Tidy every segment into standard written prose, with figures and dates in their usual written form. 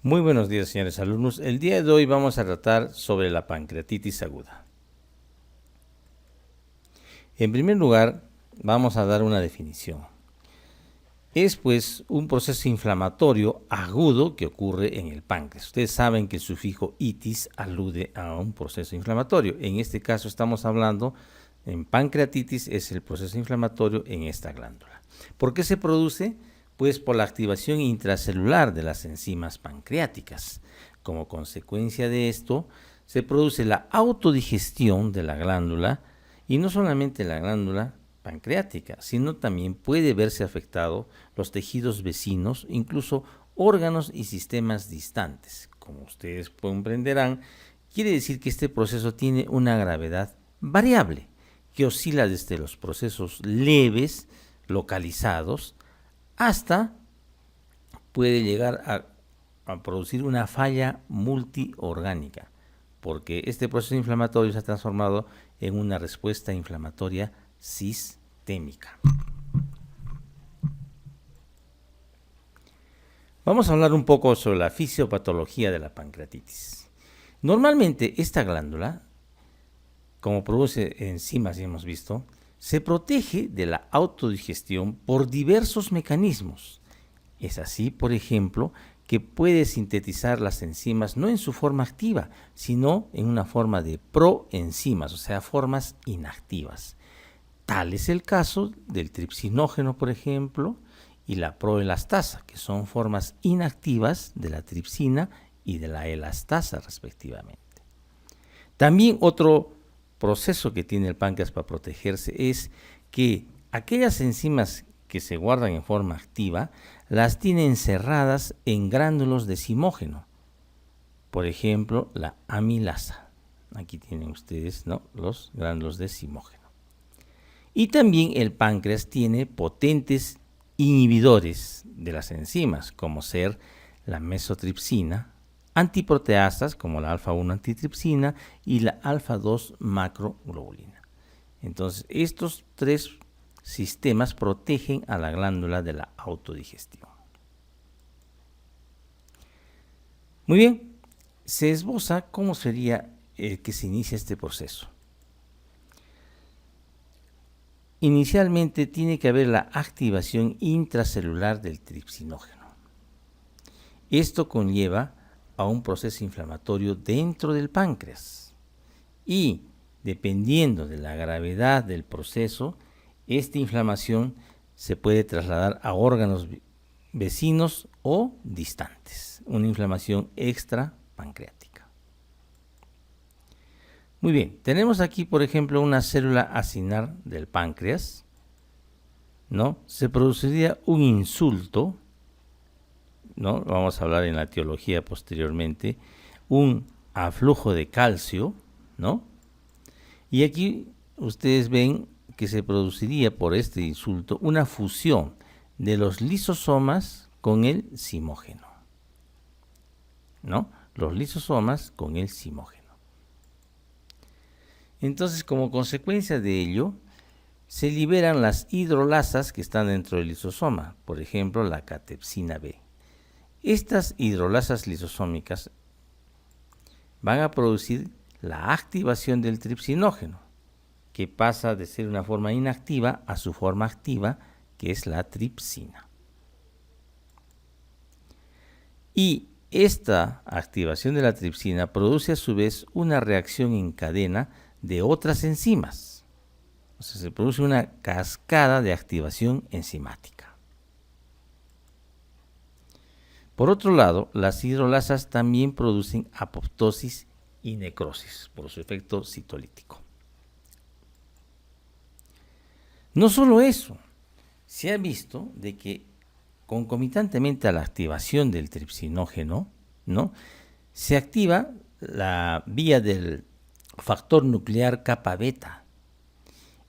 Muy buenos días, señores alumnos. El día de hoy vamos a tratar sobre la pancreatitis aguda. En primer lugar, vamos a dar una definición. Es pues un proceso inflamatorio agudo que ocurre en el páncreas. Ustedes saben que el sufijo itis alude a un proceso inflamatorio. En este caso estamos hablando en pancreatitis, es el proceso inflamatorio en esta glándula. ¿Por qué se produce? Pues por la activación intracelular de las enzimas pancreáticas. Como consecuencia de esto, se produce la autodigestión de la glándula, y no solamente la glándula pancreática, sino también puede verse afectado los tejidos vecinos, incluso órganos y sistemas distantes. Como ustedes comprenderán, quiere decir que este proceso tiene una gravedad variable, que oscila desde los procesos leves, localizados, hasta puede llegar a producir una falla multiorgánica, porque este proceso inflamatorio se ha transformado en una respuesta inflamatoria sistémica. Vamos a hablar un poco sobre la fisiopatología de la pancreatitis. Normalmente esta glándula, como produce enzimas, ya hemos visto, se protege de la autodigestión por diversos mecanismos. Es así, por ejemplo, que puede sintetizar las enzimas no en su forma activa, sino en una forma de proenzimas, o sea, formas inactivas. Tal es el caso del tripsinógeno, por ejemplo, y la proelastasa, que son formas inactivas de la tripsina y de la elastasa, respectivamente. También otro proceso que tiene el páncreas para protegerse es que aquellas enzimas que se guardan en forma activa las tiene encerradas en gránulos de zimógeno. Por ejemplo, la amilasa. Aquí tienen ustedes, ¿no?, los gránulos de zimógeno. Y también el páncreas tiene potentes inhibidores de las enzimas, como ser la mesotripsina, antiproteasas como la alfa-1 antitripsina y la alfa-2 macroglobulina. Entonces, estos tres sistemas protegen a la glándula de la autodigestión. Muy bien, se esboza cómo sería que se inicia este proceso. Inicialmente tiene que haber la activación intracelular del tripsinógeno. Esto conlleva a un proceso inflamatorio dentro del páncreas y, dependiendo de la gravedad del proceso, esta inflamación se puede trasladar a órganos vecinos o distantes, una inflamación extrapancreática. Muy bien, tenemos aquí, por ejemplo, una célula acinar del páncreas, ¿no? Se produciría un insulto, ¿no? Vamos a hablar en la etiología posteriormente, un aflujo de calcio, ¿no? Y aquí ustedes ven que se produciría por este insulto una fusión de los lisosomas con el zimógeno, ¿no? Los lisosomas con el zimógeno. Entonces, como consecuencia de ello, se liberan las hidrolasas que están dentro del lisosoma, por ejemplo, la catepsina B. Estas hidrolasas lisosómicas van a producir la activación del tripsinógeno, que pasa de ser una forma inactiva a su forma activa, que es la tripsina. Y esta activación de la tripsina produce a su vez una reacción en cadena de otras enzimas. O sea, se produce una cascada de activación enzimática. Por otro lado, las hidrolasas también producen apoptosis y necrosis por su efecto citolítico. No solo eso, se ha visto de que concomitantemente a la activación del tripsinógeno, ¿no?, se activa la vía del factor nuclear kappa beta.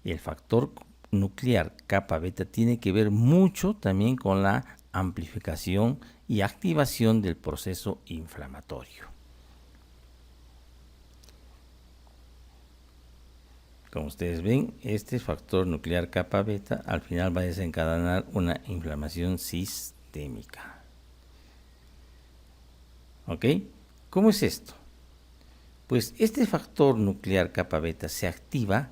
Y el factor nuclear kappa beta tiene que ver mucho también con la amplificación y activación del proceso inflamatorio. Como ustedes ven, este factor nuclear kappa beta al final va a desencadenar una inflamación sistémica. ¿Ok? ¿Cómo es esto? Pues este factor nuclear kappa beta se activa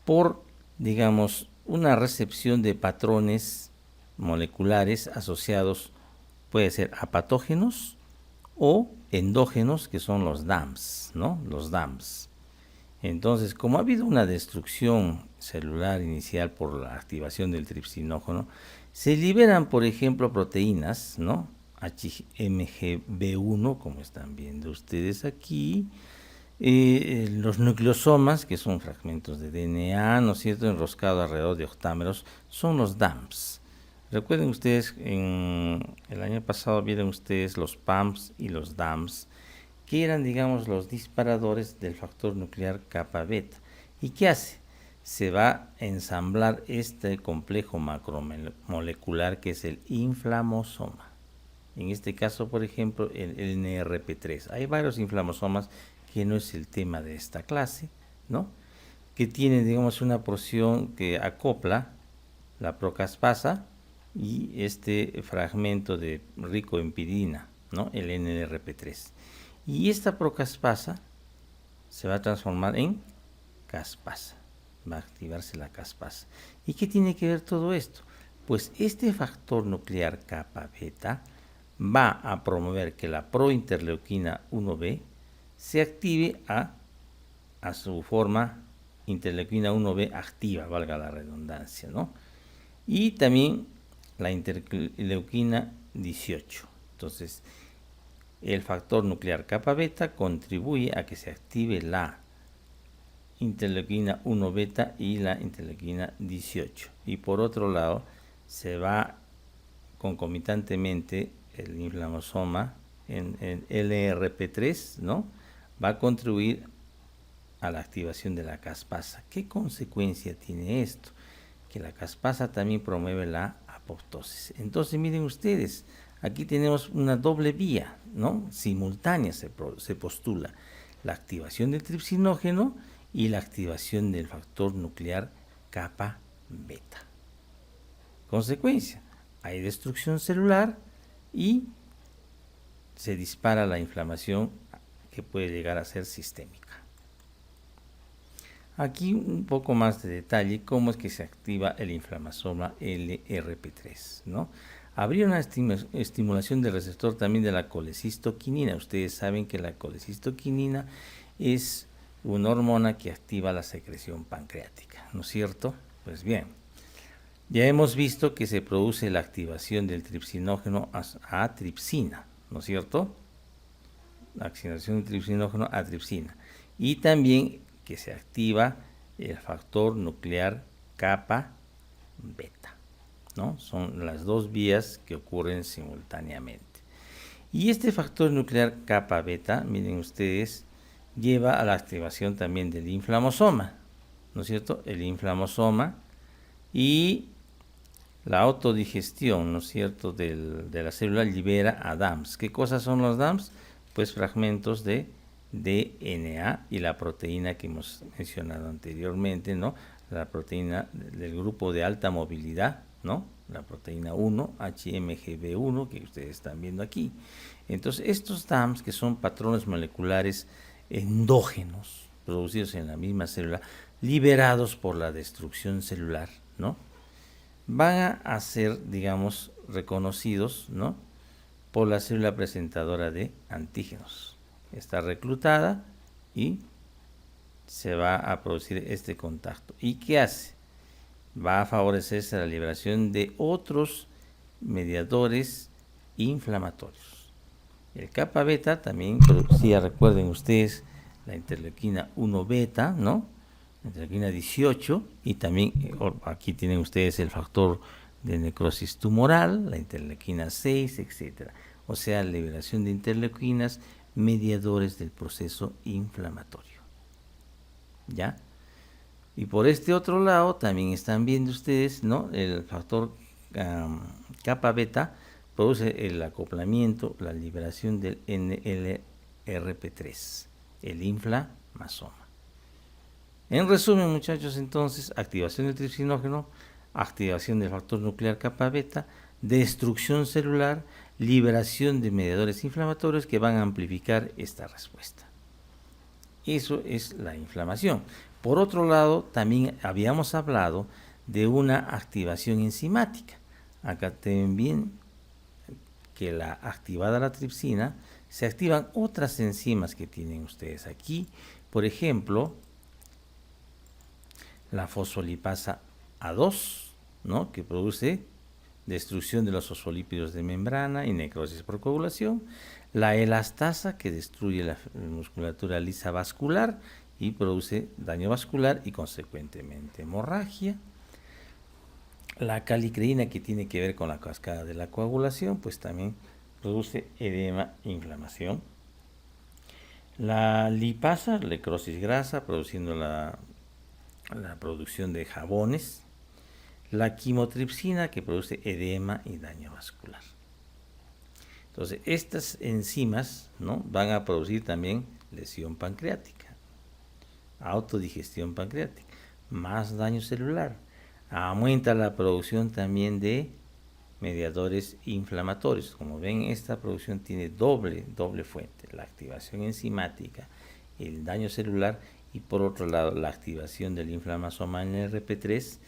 por, digamos, una recepción de patrones moleculares asociados, puede ser a patógenos o endógenos, que son los DAMs, ¿no? Los DAMs. Entonces, como ha habido una destrucción celular inicial por la activación del tripsinógeno, se liberan, por ejemplo, proteínas, ¿no? HMGB1, como están viendo ustedes aquí, los nucleosomas, que son fragmentos de DNA, ¿no es cierto?, enroscado alrededor de octámeros, son los DAMs. Recuerden ustedes, en el año pasado vieron ustedes los PAMs y los DAMs, que eran, digamos, los disparadores del factor nuclear kappa beta. ¿Y qué hace? Se va a ensamblar este complejo macromolecular que es el inflamosoma. En este caso, por ejemplo, el NRP3. Hay varios inflamosomas que no es el tema de esta clase, ¿no? Que tienen, digamos, una porción que acopla la procaspasa y este fragmento de rico en pirina, ¿no? El NRP3. Y esta procaspasa se va a transformar en caspasa. Va a activarse la caspasa. ¿Y qué tiene que ver todo esto? Pues este factor nuclear kappa beta va a promover que la prointerleuquina 1b se active a su forma interleuquina 1b activa, valga la redundancia, ¿no? Y también la interleuquina 18. Entonces, el factor nuclear kappa beta contribuye a que se active la interleuquina 1 beta y la interleuquina 18. Y por otro lado, se va concomitantemente el inflamosoma en LRP3, ¿no? Va a contribuir a la activación de la caspasa. ¿Qué consecuencia tiene esto? Que la caspasa también promueve la apoptosis. Entonces, miren ustedes, aquí tenemos una doble vía, ¿no? Simultánea se postula la activación del tripsinógeno y la activación del factor nuclear kappa beta. Consecuencia, hay destrucción celular y se dispara la inflamación que puede llegar a ser sistémica. Aquí un poco más de detalle cómo es que se activa el inflamasoma LRP3, ¿no? Habría una estimulación del receptor también de la colecistoquinina. Ustedes saben que la colecistoquinina es una hormona que activa la secreción pancreática, ¿no es cierto? Pues bien, ya hemos visto que se produce la activación del tripsinógeno a tripsina, ¿no es cierto? La activación del tripsinógeno a tripsina. Y también que se activa el factor nuclear kappa beta, ¿no? Son las dos vías que ocurren simultáneamente. Y este factor nuclear kappa beta, miren ustedes, lleva a la activación también del inflamosoma, ¿no es cierto? El inflamosoma y la autodigestión, ¿no es cierto?, de la célula libera a DAMs. ¿Qué cosas son los DAMs? Pues fragmentos de DNA y la proteína que hemos mencionado anteriormente, ¿no? La proteína del grupo de alta movilidad, ¿no? La proteína 1, HMGB1, que ustedes están viendo aquí. Entonces, estos DAMs, que son patrones moleculares endógenos, producidos en la misma célula, liberados por la destrucción celular, ¿no?, van a ser, digamos, reconocidos, ¿no?, por la célula presentadora de antígenos. Está reclutada y se va a producir este contacto. ¿Y qué hace? Va a favorecerse la liberación de otros mediadores inflamatorios. El kappa beta también producía, recuerden ustedes, la interleuquina 1 beta, ¿no?, la interleuquina 18, y también aquí tienen ustedes el factor de necrosis tumoral, la interleuquina 6, etc. O sea, liberación de interleuquinas mediadores del proceso inflamatorio. ¿Ya? Y por este otro lado también están viendo ustedes, ¿no?, el factor kappa beta produce el acoplamiento, la liberación del NLRP3, el inflamosoma. En resumen, muchachos, entonces, activación del tripsinógeno, activación del factor nuclear kappa beta, destrucción celular liberación de mediadores inflamatorios que van a amplificar esta respuesta. Eso es la inflamación. Por otro lado, también habíamos hablado de una activación enzimática. Acá tienen bien que la activada la tripsina, se activan otras enzimas que tienen ustedes aquí. Por ejemplo, la fosfolipasa A2, ¿no?, que produce destrucción de los fosfolípidos de membrana y necrosis por coagulación. La elastasa, que destruye la musculatura lisa vascular y produce daño vascular y consecuentemente hemorragia. La calicreína, que tiene que ver con la cascada de la coagulación, pues también produce edema e inflamación. La lipasa, necrosis grasa, produciendo la producción de jabones. La quimotripsina, que produce edema y daño vascular. Entonces, estas enzimas, ¿no?, van a producir también lesión pancreática, autodigestión pancreática, más daño celular. Aumenta la producción también de mediadores inflamatorios. Como ven, esta producción tiene doble fuente: la activación enzimática, el daño celular, y por otro lado la activación del inflamasoma en el RP3,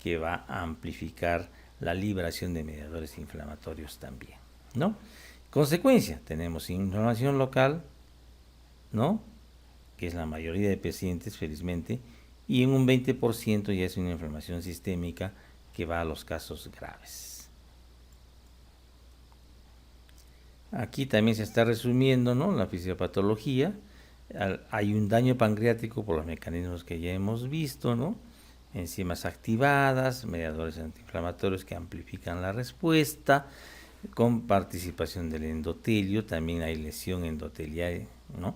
que va a amplificar la liberación de mediadores inflamatorios también, ¿no? Consecuencia, tenemos inflamación local, ¿no?, que es la mayoría de pacientes, felizmente, y en un 20% ya es una inflamación sistémica que va a los casos graves. Aquí también se está resumiendo, ¿no?, la fisiopatología. Hay un daño pancreático por los mecanismos que ya hemos visto, ¿no?, enzimas activadas, mediadores antiinflamatorios que amplifican la respuesta, con participación del endotelio. También hay lesión endotelial, ¿no?,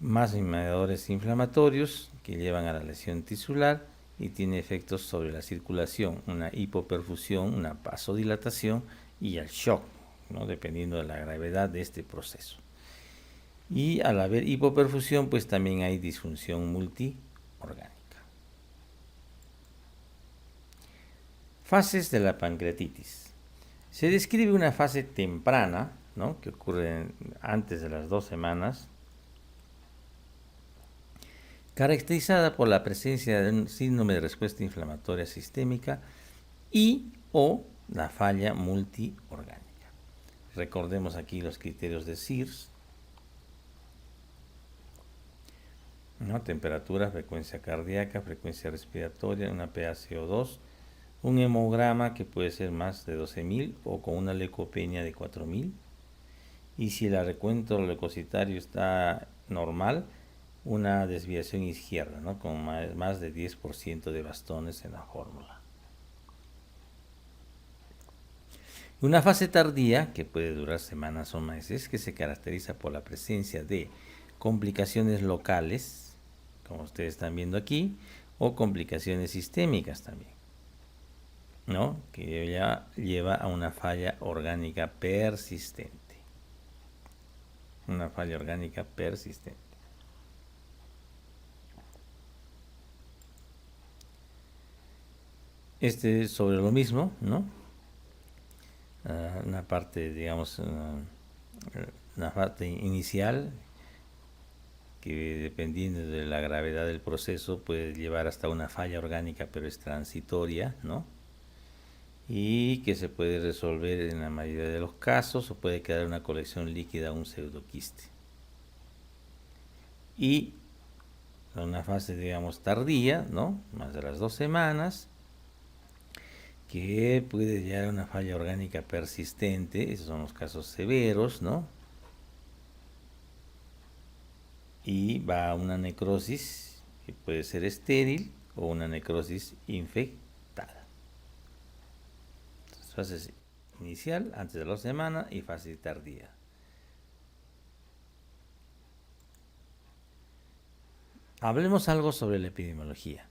más mediadores inflamatorios que llevan a la lesión tisular y tiene efectos sobre la circulación, una hipoperfusión, una vasodilatación y el shock, ¿no?, dependiendo de la gravedad de este proceso. Y al haber hipoperfusión, pues también hay disfunción multiorgánica. Fases de la pancreatitis. Se describe una fase temprana, ¿no?, que ocurre antes de las 2 semanas, caracterizada por la presencia de un síndrome de respuesta inflamatoria sistémica y o la falla multiorgánica. Recordemos aquí los criterios de Sears, ¿no?, temperatura, frecuencia cardíaca, frecuencia respiratoria, una PaCO2, un hemograma que puede ser más de 12.000 o con una leucopenia de 4.000, y si el recuento leucocitario está normal, una desviación izquierda, ¿no?, con más de 10% de bastones en la fórmula. Una fase tardía, que puede durar semanas o meses, que se caracteriza por la presencia de complicaciones locales, como ustedes están viendo aquí, o complicaciones sistémicas también, ¿no?, que ya lleva a una falla orgánica persistente. Una falla orgánica persistente. Este es sobre lo mismo, ¿no? Una parte, digamos, una parte inicial que, dependiendo de la gravedad del proceso, puede llevar hasta una falla orgánica, pero es transitoria, ¿no?, y que se puede resolver en la mayoría de los casos, o puede quedar una colección líquida, un pseudoquiste. Y una fase, digamos, tardía, ¿no?, más de las 2 semanas, que puede llegar a una falla orgánica persistente. Esos son los casos severos, ¿no?, y va a una necrosis que puede ser estéril o una necrosis infectada. Entonces, fase inicial, antes de la semana, y fase tardía. Hablemos algo sobre la epidemiología.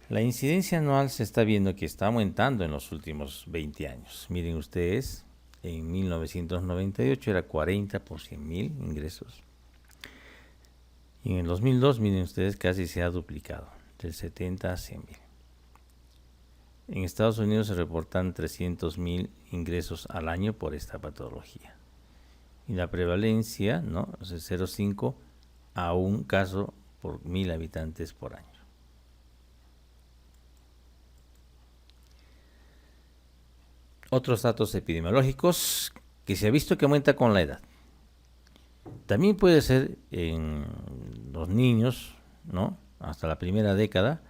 La incidencia anual se está viendo que está aumentando en los últimos 20 años. Miren ustedes, en 1998 era 40 por 100.000 ingresos. Y en el 2002, miren ustedes, casi se ha duplicado, del 70 a 100.000. En Estados Unidos se reportan 300.000 ingresos al año por esta patología. Y la prevalencia, ¿no?, es de 0,5 a 1 caso por 1.000 habitantes por año. Otros datos epidemiológicos que se ha visto que aumenta con la edad. También puede ser en los niños, ¿no?, hasta la primera década,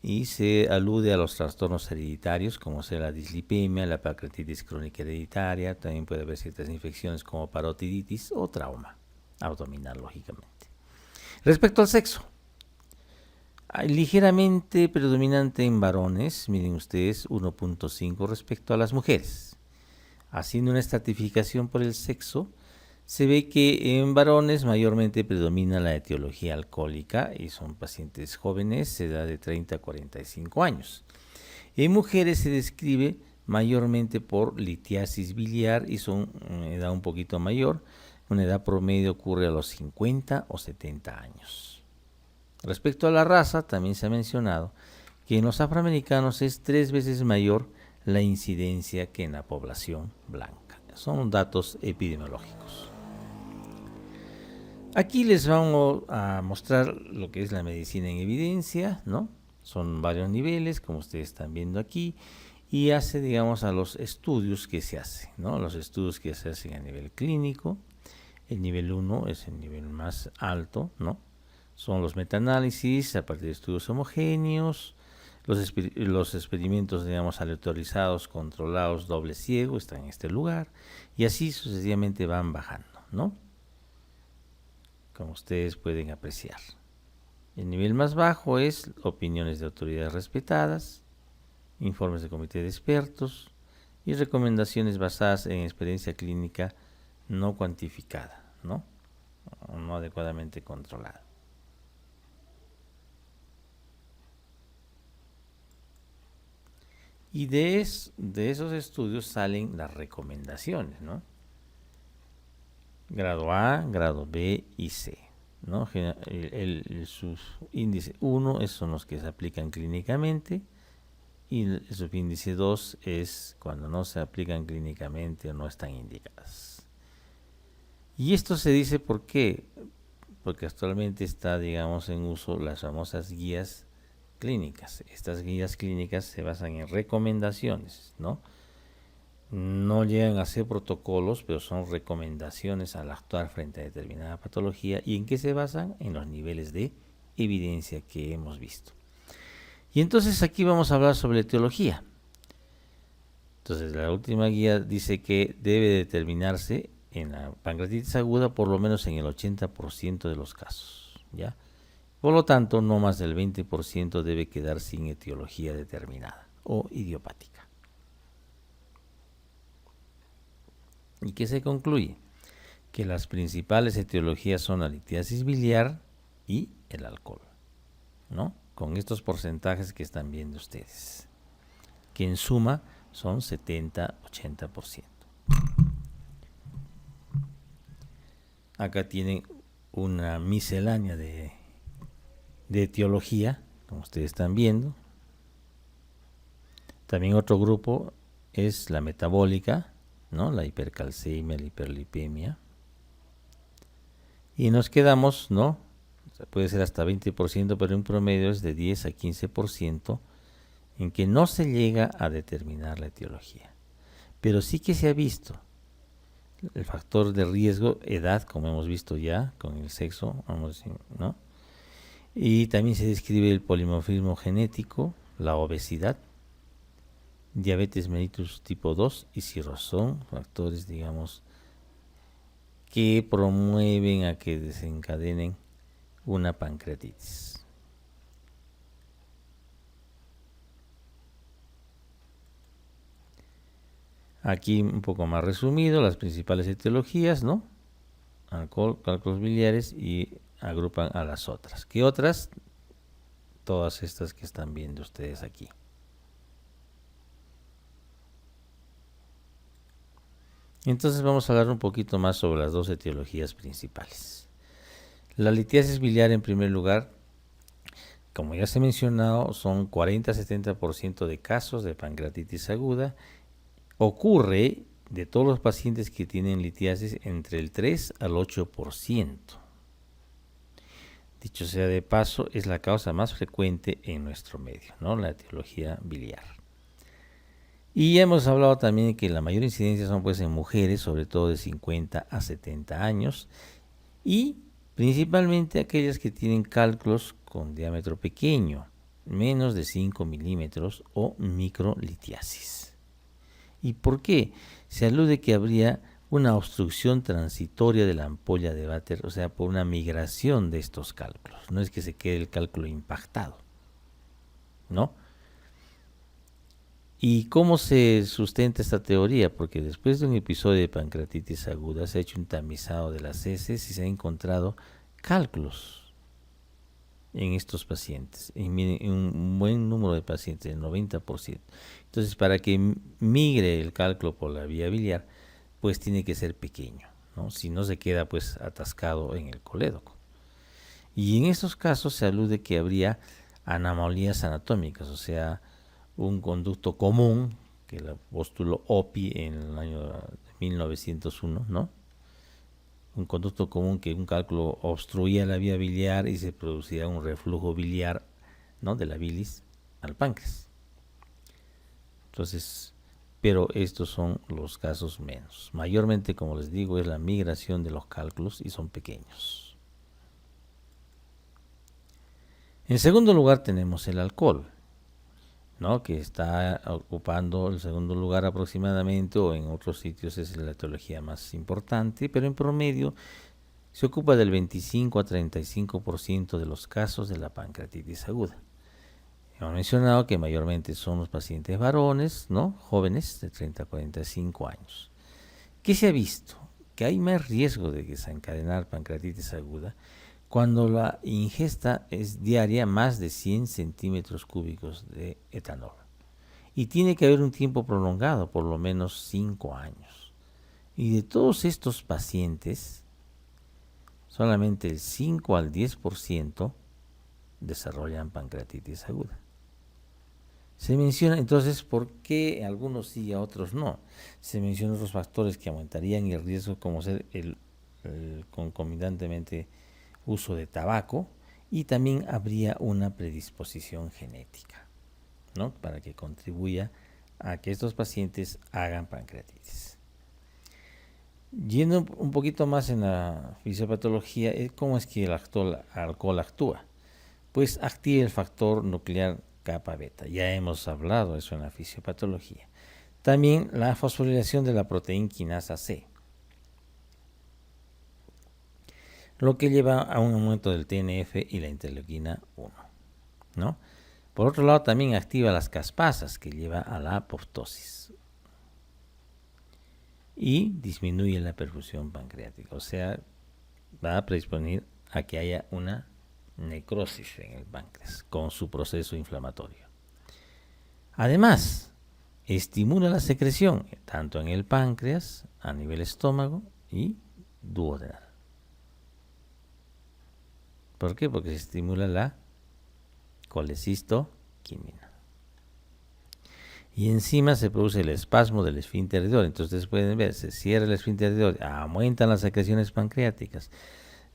y se alude a los trastornos hereditarios como sea la dislipemia, la pancreatitis crónica hereditaria. También puede haber ciertas infecciones como parotiditis o trauma abdominal, lógicamente. Respecto al sexo, ligeramente predominante en varones, miren ustedes, 1.5 respecto a las mujeres. Haciendo una estratificación por el sexo, se ve que en varones mayormente predomina la etiología alcohólica y son pacientes jóvenes, de edad de 30 a 45 años. En mujeres se describe mayormente por litiasis biliar y son edad un poquito mayor. Una edad promedio ocurre a los 50 o 70 años. Respecto a la raza, también se ha mencionado que en los afroamericanos es 3 veces mayor la incidencia que en la población blanca. Son datos epidemiológicos. Aquí les vamos a mostrar lo que es la medicina en evidencia, ¿no? Son varios niveles, como ustedes están viendo aquí, y hace, digamos, a los estudios que se hacen, ¿no? Los estudios que se hacen a nivel clínico. El nivel 1 es el nivel más alto, ¿no? Son los metaanálisis a partir de estudios homogéneos, los experimentos, digamos, aleatorizados, controlados, doble ciego, están en este lugar, y así sucesivamente van bajando, ¿no?, como ustedes pueden apreciar. El nivel más bajo es opiniones de autoridades respetadas, informes de comité de expertos y recomendaciones basadas en experiencia clínica no cuantificada, ¿no?, o no adecuadamente controlada. Y de esos estudios salen las recomendaciones, ¿no? Grado A, grado B y C, ¿no? El subíndice 1 son los que se aplican clínicamente y el subíndice 2 es cuando no se aplican clínicamente o no están indicadas. Y esto se dice ¿por qué? Porque actualmente está, digamos, en uso las famosas guías clínicas. Estas guías clínicas se basan en recomendaciones, ¿no? No llegan a ser protocolos, pero son recomendaciones al actuar frente a determinada patología. ¿Y en qué se basan? En los niveles de evidencia que hemos visto. Y entonces aquí vamos a hablar sobre etiología. Entonces la última guía dice que debe determinarse en la pancreatitis aguda por lo menos en el 80% de los casos, ¿ya? Por lo tanto, no más del 20% debe quedar sin etiología determinada o idiopática. ¿Y qué se concluye? Que las principales etiologías son la litiasis biliar y el alcohol, ¿no? Con estos porcentajes que están viendo ustedes, que en suma son 70-80%. Acá tienen una miscelánea de etiología, como ustedes están viendo. También otro grupo es la metabólica, ¿no?, la hipercalcemia, la hiperlipemia. Y nos quedamos, ¿no?, puede ser hasta 20%, pero en promedio es de 10 a 15% en que no se llega a determinar la etiología. Pero sí que se ha visto el factor de riesgo, edad, como hemos visto ya con el sexo, vamos a decir, ¿no? Y también se describe el polimorfismo genético, la obesidad, diabetes mellitus tipo 2 y cirrosis. Son factores, digamos, que promueven a que desencadenen una pancreatitis. Aquí un poco más resumido, las principales etiologías, ¿no? Alcohol, cálculos biliares, y agrupan a las otras. ¿Qué otras? Todas estas que están viendo ustedes aquí. Entonces vamos a hablar un poquito más sobre las dos etiologías principales. La litiasis biliar, en primer lugar, como ya se ha mencionado, son 40-70% de casos de pancreatitis aguda. Ocurre de todos los pacientes que tienen litiasis entre el 3 al 8%. Dicho sea de paso, es la causa más frecuente en nuestro medio, ¿no? La etiología biliar. Y hemos hablado también que la mayor incidencia son pues en mujeres, sobre todo de 50 a 70 años, y principalmente aquellas que tienen cálculos con diámetro pequeño, menos de 5 milímetros o microlitiasis. ¿Y por qué? Se alude que habría una obstrucción transitoria de la ampolla de Vater, o sea, por una migración de estos cálculos. No es que se quede el cálculo impactado, ¿no? ¿Y cómo se sustenta esta teoría? Porque después de un episodio de pancreatitis aguda se ha hecho un tamizado de las heces y se ha encontrado cálculos en estos pacientes, en un buen número de pacientes, el 90%. Entonces, para que migre el cálculo por la vía biliar, pues tiene que ser pequeño, ¿no? Si no, se queda pues atascado en el colédoco. Y en estos casos se alude que habría anomalías anatómicas, o sea, un conducto común, que la postuló Opie en el año 1901, ¿no? Un conducto común que un cálculo obstruía la vía biliar y se producía un reflujo biliar, ¿no? De la bilis al páncreas. Entonces, pero estos son los casos menos. Mayormente, como les digo, es la migración de los cálculos y son pequeños. En segundo lugar tenemos el alcohol, ¿no? Que está ocupando el segundo lugar aproximadamente, o en otros sitios es la etiología más importante, pero en promedio se ocupa del 25 a 35% de los casos de la pancreatitis aguda. Hemos mencionado que mayormente son los pacientes varones, ¿no? Jóvenes de 30 a 45 años. ¿Qué se ha visto? Que hay más riesgo de desencadenar pancreatitis aguda cuando la ingesta es diaria más de 100 centímetros cúbicos de etanol. Y tiene que haber un tiempo prolongado, por lo menos 5 años. Y de todos estos pacientes, solamente el 5 al 10% desarrollan pancreatitis aguda. Se menciona entonces por qué algunos sí y a otros no. Se mencionan otros factores que aumentarían el riesgo, como ser el concomitantemente uso de tabaco, y también habría una predisposición genética, ¿no? Para que contribuya a que estos pacientes hagan pancreatitis. Yendo un poquito más en la fisiopatología, ¿cómo es que el alcohol actúa? Pues activa el factor nuclear kappa beta. Ya hemos hablado eso en la fisiopatología. También la fosforilación de la proteína quinasa C, lo que lleva a un aumento del TNF y la interleuquina 1, ¿no? Por otro lado, también activa las caspasas, que lleva a la apoptosis, y disminuye la perfusión pancreática, o sea, va a predisponer a que haya una necrosis en el páncreas con su proceso inflamatorio. Además, estimula la secreción tanto en el páncreas, a nivel estómago y duodenal. ¿Por qué? Porque se estimula la colecistoquinina. Y encima se produce el espasmo del esfínter de Entonces ustedes pueden ver, se cierra el esfínter de aumentan las secreciones pancreáticas,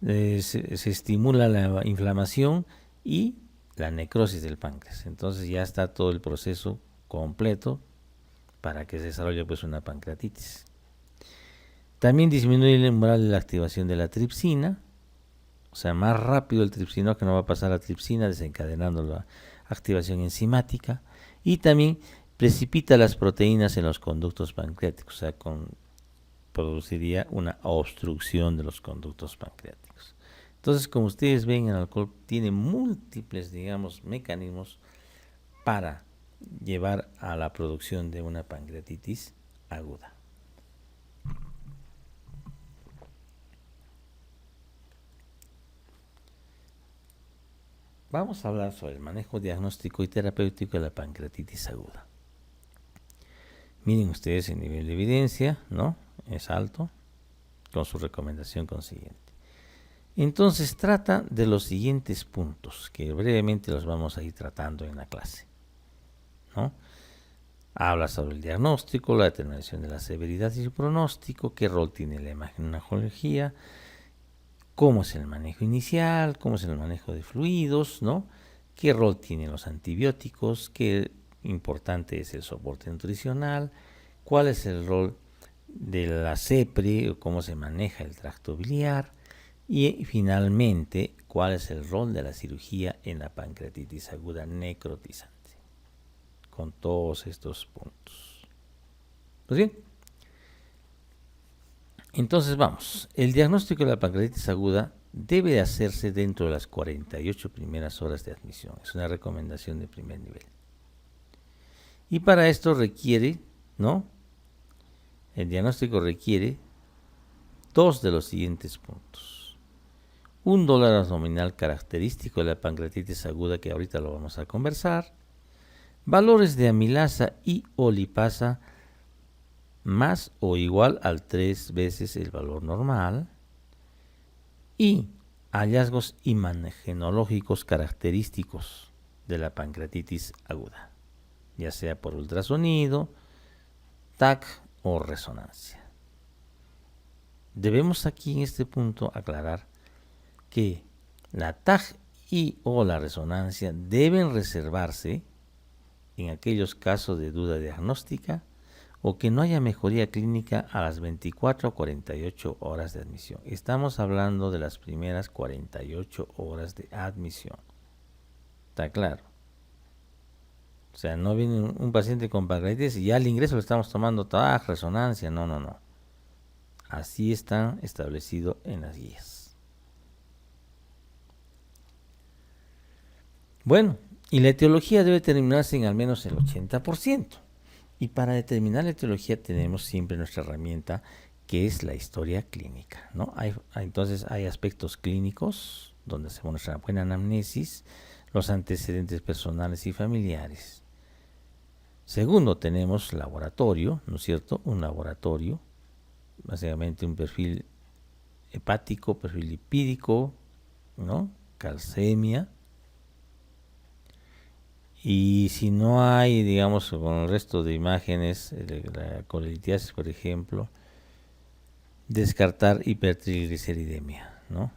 se estimula la inflamación y la necrosis del páncreas. Entonces ya está todo el proceso completo para que se desarrolle pues una pancreatitis. También disminuye el umbral de la activación de la tripsina, o sea, más rápido el tripsino, que no va a pasar la tripsina desencadenando la activación enzimática, y también precipita las proteínas en los conductos pancreáticos, o sea, produciría una obstrucción de los conductos pancreáticos. Entonces, como ustedes ven, el alcohol tiene múltiples, digamos, mecanismos para llevar a la producción de una pancreatitis aguda. Vamos a hablar sobre el manejo diagnóstico y terapéutico de la pancreatitis aguda. Miren ustedes, el nivel de evidencia, ¿no? Es alto, con su recomendación consiguiente. Entonces trata de los siguientes puntos, que brevemente los vamos a ir tratando en la clase, ¿no? Habla sobre el diagnóstico, la determinación de la severidad y el pronóstico, qué rol tiene la imagenología, cómo es el manejo inicial, cómo es el manejo de fluidos, ¿no? Qué rol tienen los antibióticos, qué importante es el soporte nutricional, cuál es el rol de la CEPRE, cómo se maneja el tracto biliar, y finalmente, cuál es el rol de la cirugía en la pancreatitis aguda necrotizante. Con todos estos puntos. Pues bien, entonces vamos. El diagnóstico de la pancreatitis aguda debe de hacerse dentro de las 48 primeras horas de admisión. Es una recomendación de primer nivel. Y para esto requiere, ¿no? El diagnóstico requiere dos de los siguientes puntos. Un dolor abdominal característico de la pancreatitis aguda, que ahorita lo vamos a conversar. Valores de amilasa y o lipasa más o igual al 3 veces el valor normal. Y hallazgos imagenológicos característicos de la pancreatitis aguda, ya sea por ultrasonido, TAC o resonancia. Debemos aquí en este punto aclarar que la TAC y o la resonancia deben reservarse en aquellos casos de duda diagnóstica o que no haya mejoría clínica a las 24 o 48 horas de admisión. Estamos hablando de las primeras 48 horas de admisión. ¿Está claro? O sea, no viene un paciente con pancreatitis y ya al ingreso le estamos tomando TAC, resonancia. No. Así está establecido en las guías. Bueno, y la etiología debe terminarse en al menos el 80%. Y para determinar la etiología tenemos siempre nuestra herramienta, que es la historia clínica, ¿no? Entonces hay aspectos clínicos donde se muestra buena anamnesis, los antecedentes personales y familiares. Segundo, tenemos laboratorio, ¿no es cierto? Un laboratorio, básicamente un perfil hepático, perfil lipídico, ¿no? Calcemia. Y si no hay, digamos, con el resto de imágenes, la colelitiasis, por ejemplo, descartar hipertrigliceridemia, ¿no?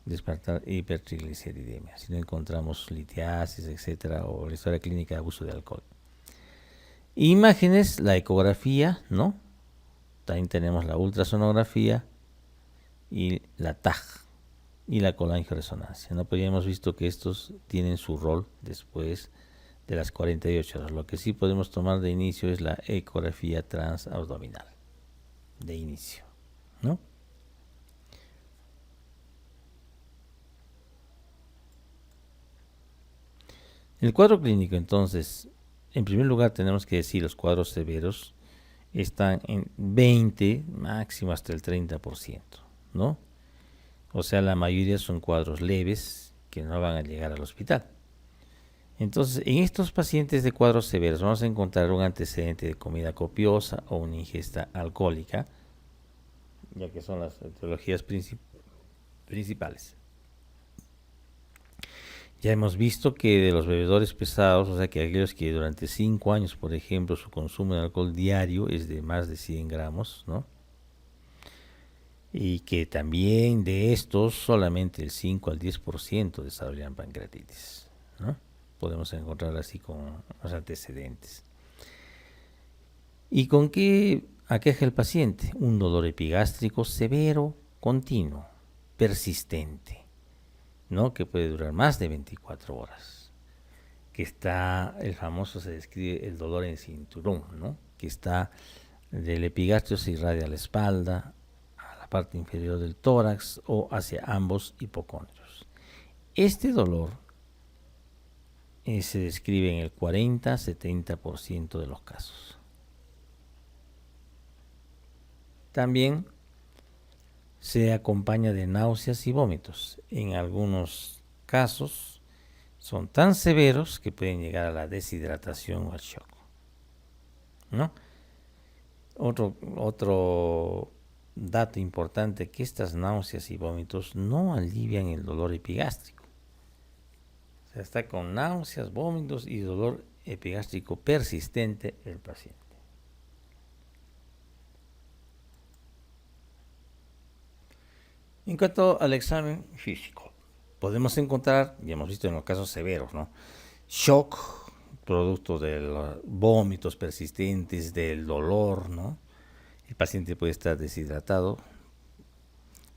Descartar hipertrigliceridemia. Si no encontramos litiasis, etcétera, o la historia clínica de abuso de alcohol. Imágenes, la ecografía, ¿no? También tenemos la ultrasonografía y la TAG y la colangioresonancia, ¿no? Pero ya hemos visto que estos tienen su rol después de las 48 horas. Lo que sí podemos tomar de inicio es la ecografía transabdominal de inicio, ¿no? El cuadro clínico, entonces, en primer lugar tenemos que decir los cuadros severos están en 20, máximo hasta el 30%, ¿no? O sea, la mayoría son cuadros leves que no van a llegar al hospital. Entonces, en estos pacientes de cuadros severos vamos a encontrar un antecedente de comida copiosa o una ingesta alcohólica, ya que son las etiologías principales. Ya hemos visto que de los bebedores pesados, o sea que aquellos que durante 5 años, por ejemplo, su consumo de alcohol diario es de más de 100 gramos, ¿no? Y que también de estos solamente el 5 al 10% desarrollan pancreatitis, ¿no? Podemos encontrar así con los antecedentes. ¿Y con qué aqueja el paciente? Un dolor epigástrico severo, continuo, persistente, ¿no? Que puede durar más de 24 horas. Que está, el famoso se describe el dolor en cinturón, ¿no? Que está del epigastrio se irradia a la espalda, a la parte inferior del tórax o hacia ambos hipocondrios. Este dolor se describe en el 40-70% de los casos. También se acompaña de náuseas y vómitos. En algunos casos son tan severos que pueden llegar a la deshidratación o al shock, ¿no? Otro dato importante, que estas náuseas y vómitos no alivian el dolor epigástrico. O sea, está con náuseas, vómitos y dolor epigástrico persistente el paciente. En cuanto al examen físico, podemos encontrar, ya hemos visto en los casos severos, ¿no?, shock, producto de los vómitos persistentes, del dolor, ¿no? El paciente puede estar deshidratado,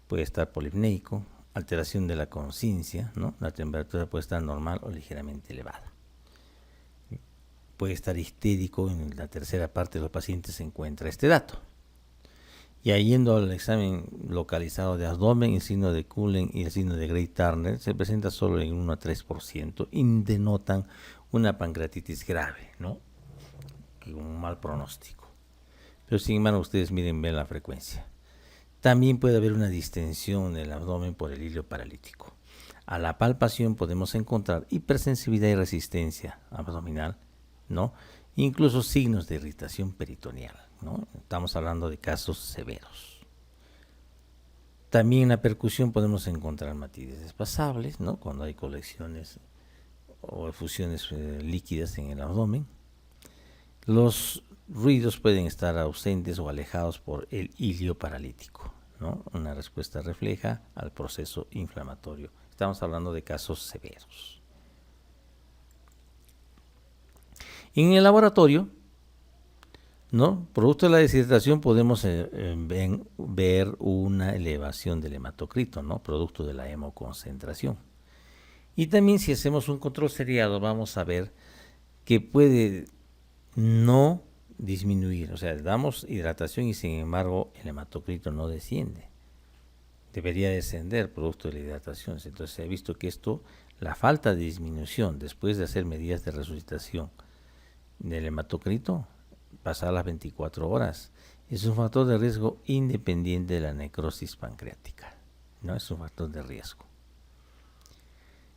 puede estar polipneico, alteración de la conciencia, ¿no? La temperatura puede estar normal o ligeramente elevada. Puede estar histérico, en la tercera parte de los pacientes se encuentra este dato. Y yendo al examen localizado de abdomen, el signo de Cullen y el signo de Gray-Turner se presenta solo en 1 a 3% y denotan una pancreatitis grave, ¿no?, con un mal pronóstico. Pero sin embargo, ustedes ven la frecuencia. También puede haber una distensión del abdomen por el hilio paralítico. A la palpación podemos encontrar hipersensibilidad y resistencia abdominal, ¿no?, incluso signos de irritación peritoneal, ¿no? Estamos hablando de casos severos. También en la percusión podemos encontrar matices desplazables, ¿no?, cuando hay colecciones o efusiones líquidas en el abdomen. Los ruidos pueden estar ausentes o alejados por el hilio paralítico, ¿no? Una respuesta refleja al proceso inflamatorio. Estamos hablando de casos severos. En el laboratorio, ¿no?, producto de la deshidratación, podemos ver una elevación del hematocrito, ¿no?, producto de la hemoconcentración. Y también, si hacemos un control seriado, vamos a ver que puede no disminuir, o sea, damos hidratación y sin embargo el hematocrito no desciende. Debería descender producto de la hidratación. Entonces se ha visto que esto, la falta de disminución después de hacer medidas de resucitación del hematocrito, pasar las 24 horas, es un factor de riesgo independiente de la necrosis pancreática, ¿no? Es un factor de riesgo.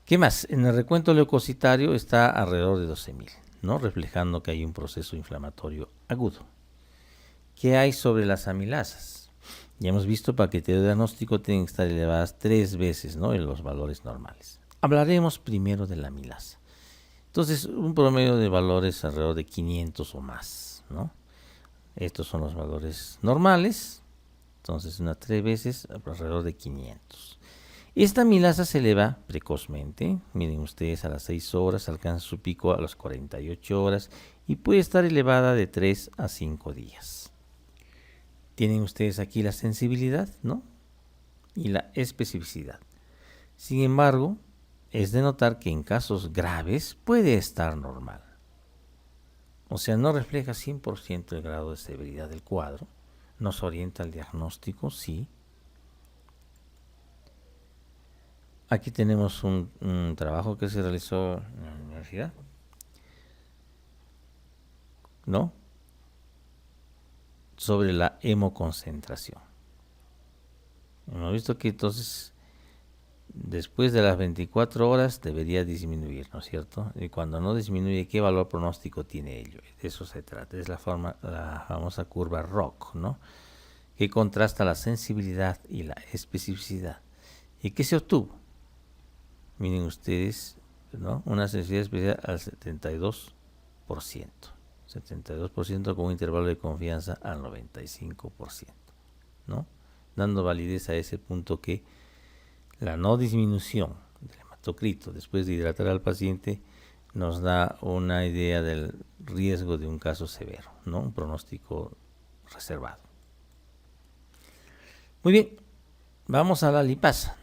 ¿Qué más? En el recuento leucocitario está alrededor de 12.000, ¿no?, reflejando que hay un proceso inflamatorio agudo. ¿Qué hay sobre las amilasas? Ya hemos visto para que te dé diagnóstico tienen que estar elevadas 3 veces, ¿no?, en los valores normales. Hablaremos primero de la amilasa. Entonces, un promedio de valores alrededor de 500 o más, ¿no? Estos son los valores normales. Entonces, unas 3 veces alrededor de 500. Esta amilasa se eleva precozmente. Miren ustedes, a las 6 horas alcanza su pico a las 48 horas y puede estar elevada de 3 a 5 días. Tienen ustedes aquí la sensibilidad, ¿no?, y la especificidad. Sin embargo, es de notar que en casos graves puede estar normal. O sea, no refleja 100% el grado de severidad del cuadro. Nos orienta al diagnóstico, sí. Aquí tenemos un trabajo que se realizó en la universidad, ¿no?, sobre la hemoconcentración. Hemos visto que entonces después de las 24 horas debería disminuir, ¿no es cierto? Y cuando no disminuye, ¿qué valor pronóstico tiene ello? De eso se trata. Es la famosa curva ROC, ¿no?, que contrasta la sensibilidad y la especificidad. ¿Y qué se obtuvo? Miren ustedes, ¿no?, una sensibilidad especial al 72%. 72% con un intervalo de confianza al 95%, ¿no?, dando validez a ese punto que la no disminución del hematocrito después de hidratar al paciente nos da una idea del riesgo de un caso severo, ¿no?, un pronóstico reservado. Muy bien, vamos a la lipasa.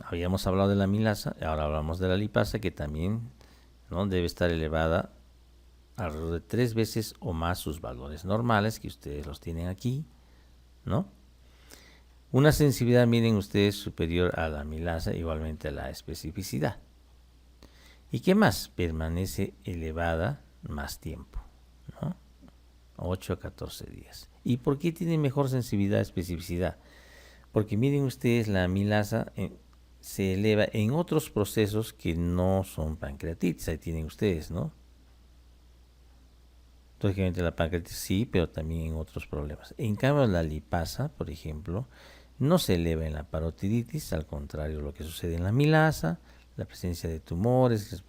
Habíamos hablado de la amilasa, ahora hablamos de la lipasa, que también, ¿no?, debe estar elevada alrededor de 3 veces o más sus valores normales, que ustedes los tienen aquí, ¿no? Una sensibilidad, miren ustedes, superior a la amilasa, igualmente a la especificidad. ¿Y qué más? Permanece elevada más tiempo, ¿no? 8 a 14 días. ¿Y por qué tiene mejor sensibilidad y especificidad? Porque miren ustedes, la amilasa se eleva en otros procesos que no son pancreatitis. Ahí tienen ustedes, ¿no? Lógicamente la pancreatitis sí, pero también en otros problemas. En cambio, la lipasa, por ejemplo, no se eleva en la parotiditis, al contrario de lo que sucede en la amilasa, la presencia de tumores,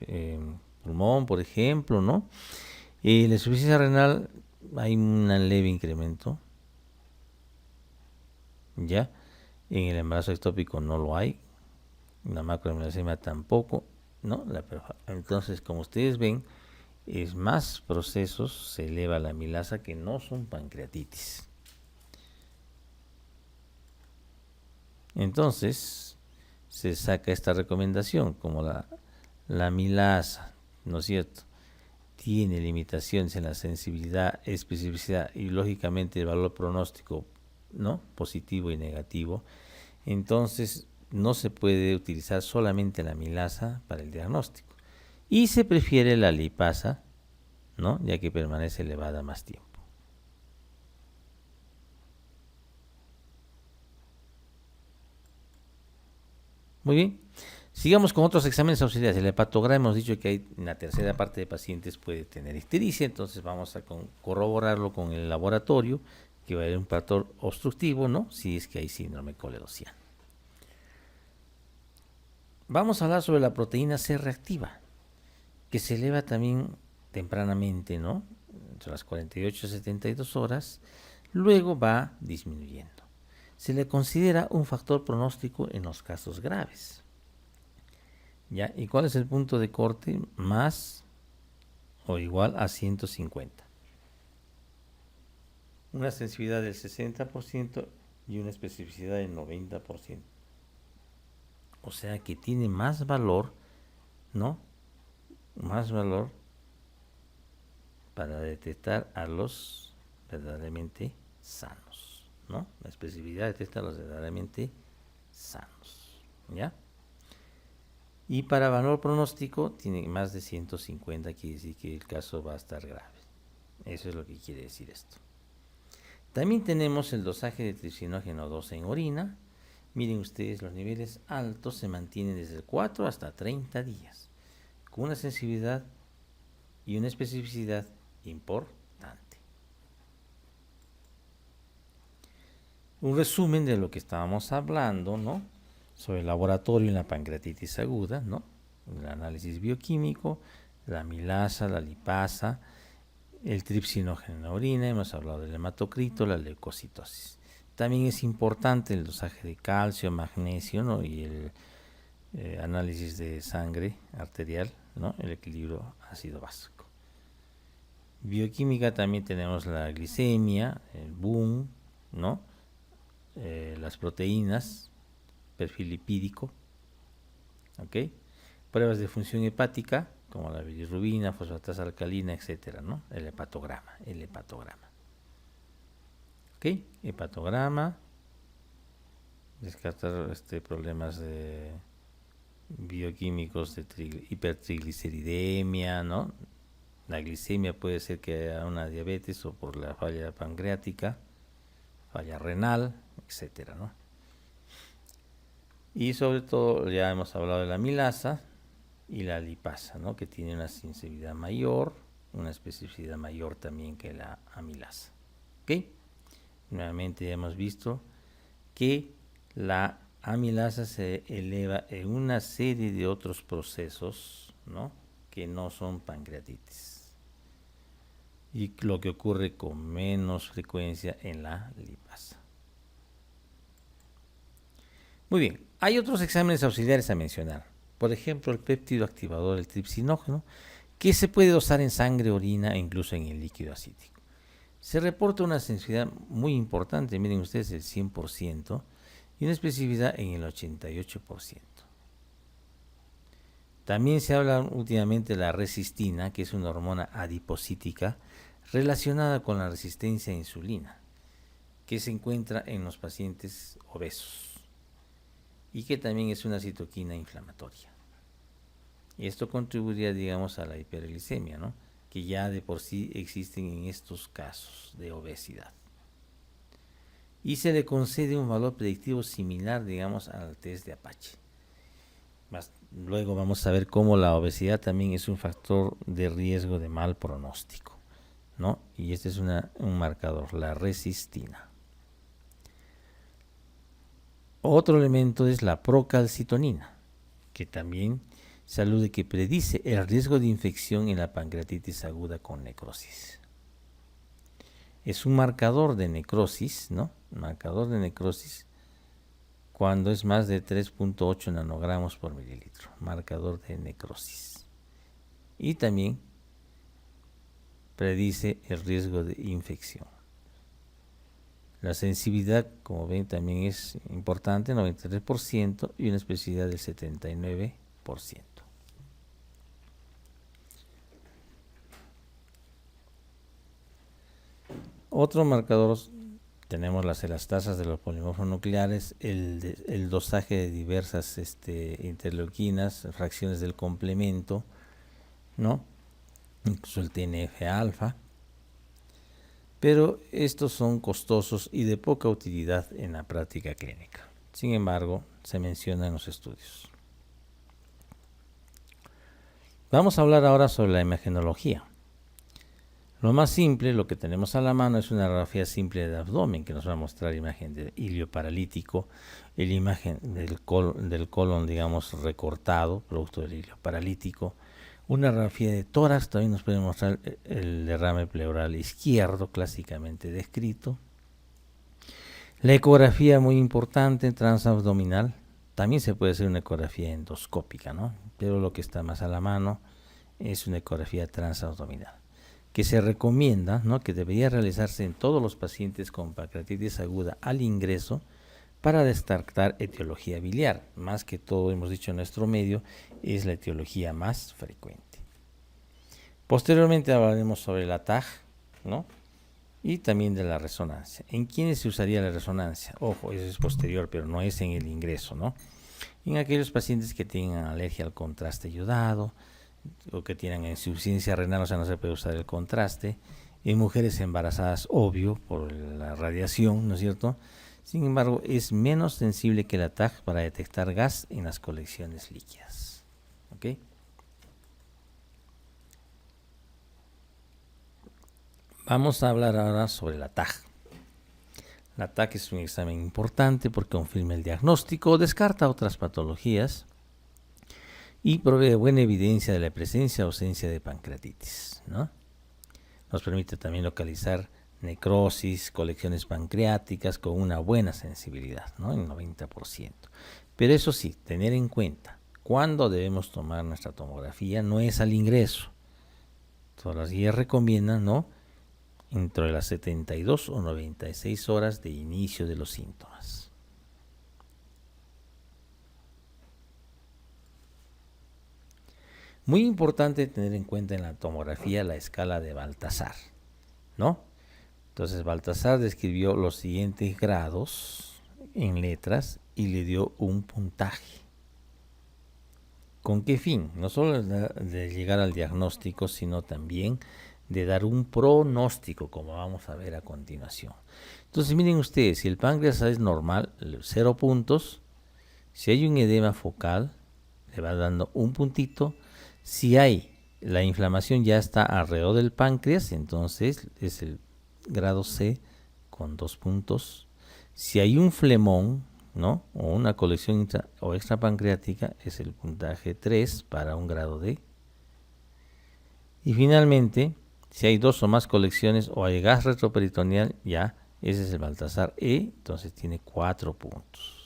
pulmón, por ejemplo, ¿no? La insuficiencia renal, hay un leve incremento, ¿ya? En el embarazo ectópico no lo hay, la macrohemoglobinemia tampoco, ¿no? Entonces, como ustedes ven, es más procesos se eleva la amilasa que no son pancreatitis. Entonces, se saca esta recomendación, como la amilasa, ¿no es cierto?, tiene limitaciones en la sensibilidad, especificidad y lógicamente el valor pronóstico, ¿no?, positivo y negativo. Entonces no se puede utilizar solamente la amilasa para el diagnóstico y se prefiere la lipasa, ¿no?, ya que permanece elevada más tiempo. Muy bien. Sigamos con otros exámenes auxiliares. El hepatograma hemos dicho que hay una tercera parte de pacientes puede tener ictericia, entonces vamos a corroborarlo con el laboratorio, que va a haber un factor obstructivo, ¿no?, si es que hay síndrome coledociano. Vamos a hablar sobre la proteína C reactiva, que se eleva también tempranamente, ¿no?, entre las 48 y 72 horas, luego va disminuyendo. Se le considera un factor pronóstico en los casos graves. ¿Ya? ¿Y cuál es el punto de corte? Más o igual a 150. Una sensibilidad del 60% y una especificidad del 90%. O sea que tiene más valor, ¿no?, más valor para detectar a los verdaderamente sanos, ¿no? La especificidad detecta a los verdaderamente sanos, ¿ya? Y para valor pronóstico tiene más de 150, quiere decir que el caso va a estar grave. Eso es lo que quiere decir esto. También tenemos el dosaje de tripsinógeno 2 en orina. Miren ustedes, los niveles altos se mantienen desde 4 hasta 30 días, con una sensibilidad y una especificidad importante. Un resumen de lo que estábamos hablando, ¿no?, sobre el laboratorio en la pancreatitis aguda, ¿no?, el análisis bioquímico, la amilasa, la lipasa, el tripsinógeno en la orina, hemos hablado del hematocrito, la leucocitosis. También es importante el dosaje de calcio, magnesio, ¿no?, y el análisis de sangre arterial, ¿no?, el equilibrio ácido básico. Bioquímica también tenemos la glicemia, el BUN, ¿no?, las proteínas, perfil lipídico, ¿ok? Pruebas de función hepática, como la bilirrubina, fosfatasa alcalina, etcétera, ¿no? El hepatograma. ¿Ok? Hepatograma, descartar problemas de bioquímicos de hipertrigliceridemia, ¿no? La glicemia puede ser que haya una diabetes o por la falla pancreática, falla renal, etcétera, ¿no? Y sobre todo ya hemos hablado de la amilasa y la lipasa, ¿no?, que tiene una sensibilidad mayor, una especificidad mayor también que la amilasa. ¿Ok? Nuevamente ya hemos visto que la amilasa se eleva en una serie de otros procesos, ¿no?, que no son pancreatitis. Y lo que ocurre con menos frecuencia en la lipasa. Muy bien, hay otros exámenes auxiliares a mencionar. Por ejemplo, el péptido activador del tripsinógeno, que se puede dosar en sangre, orina e incluso en el líquido acítico. Se reporta una sensibilidad muy importante, miren ustedes, el 100%, y una especificidad en el 88%. También se habla últimamente de la resistina, que es una hormona adipocítica relacionada con la resistencia a insulina, que se encuentra en los pacientes obesos y que también es una citoquina inflamatoria. Y esto contribuiría, digamos, a la hiperglicemia, ¿no?, que ya de por sí existen en estos casos de obesidad. Y se le concede un valor predictivo similar, digamos, al test de Apache. Luego vamos a ver cómo la obesidad también es un factor de riesgo de mal pronóstico. ¿no? Y este es un marcador, la resistina. Otro elemento es la procalcitonina, que también se alude que predice el riesgo de infección en la pancreatitis aguda con necrosis. Es un marcador de necrosis, ¿no? Marcador de necrosis cuando es más de 3.8 nanogramos por mililitro. Marcador de necrosis. Y también predice el riesgo de infección. La sensibilidad, como ven, también es importante, 93%, y una especificidad del 79%. Otro marcador, tenemos las elastasas de los polimorfos nucleares, el dosaje de diversas interleuquinas, fracciones del complemento, ¿no? Incluso el TNF-alfa. Pero estos son costosos y de poca utilidad en la práctica clínica. Sin embargo, se menciona en los estudios. Vamos a hablar ahora sobre la imagenología. Lo más simple, lo que tenemos a la mano, es una radiografía simple de abdomen que nos va a mostrar imagen de ilio paralítico, la imagen del colon, digamos, recortado, producto del ilio paralítico. Una radiografía de tórax también nos puede mostrar el derrame pleural izquierdo, clásicamente descrito. La ecografía, muy importante, transabdominal. También se puede hacer una ecografía endoscópica, ¿no? Pero lo que está más a la mano es una ecografía transabdominal, que se recomienda, ¿no?, que debería realizarse en todos los pacientes con pancreatitis aguda al ingreso para descartar etiología biliar. Más que todo, hemos dicho en nuestro medio, es la etiología más frecuente. Posteriormente hablaremos sobre la TAG, ¿no?, y también de la resonancia. ¿En quiénes se usaría la resonancia? Ojo, eso es posterior, pero no es en el ingreso, ¿no? En aquellos pacientes que tengan alergia al contraste ayudado, o que tienen insuficiencia renal, o sea, no se puede usar el contraste. En mujeres embarazadas, obvio, por la radiación, ¿no es cierto? Sin embargo, es menos sensible que la TAG para detectar gas en las colecciones líquidas. ¿Ok? Vamos a hablar ahora sobre la TAG. La TAG es un examen importante porque confirma el diagnóstico, descarta otras patologías y provee buena evidencia de la presencia o ausencia de pancreatitis, ¿no? Nos permite también localizar necrosis, colecciones pancreáticas con una buena sensibilidad, ¿no?, en 90%. Pero eso sí, tener en cuenta cuándo debemos tomar nuestra tomografía no es al ingreso. Todas las guías recomiendan, ¿no?, entre las 72 o 96 horas de inicio de los síntomas. Muy importante tener en cuenta en la tomografía la escala de Baltasar, ¿no? Entonces Baltasar describió los siguientes grados en letras y le dio un puntaje. ¿Con qué fin? No solo de llegar al diagnóstico, sino también de dar un pronóstico, como vamos a ver a continuación. Entonces miren ustedes, si el páncreas es normal, 0 puntos. Si hay un edema focal, le va dando un puntito. Si la inflamación ya está alrededor del páncreas, entonces es el grado C con 2 puntos. Si hay un flemón, ¿no?, o una colección o extrapancreática, es el puntaje 3 para un grado D. Y finalmente, si hay 2 o más colecciones o hay gas retroperitoneal, ya ese es el Baltasar E, entonces tiene 4 puntos.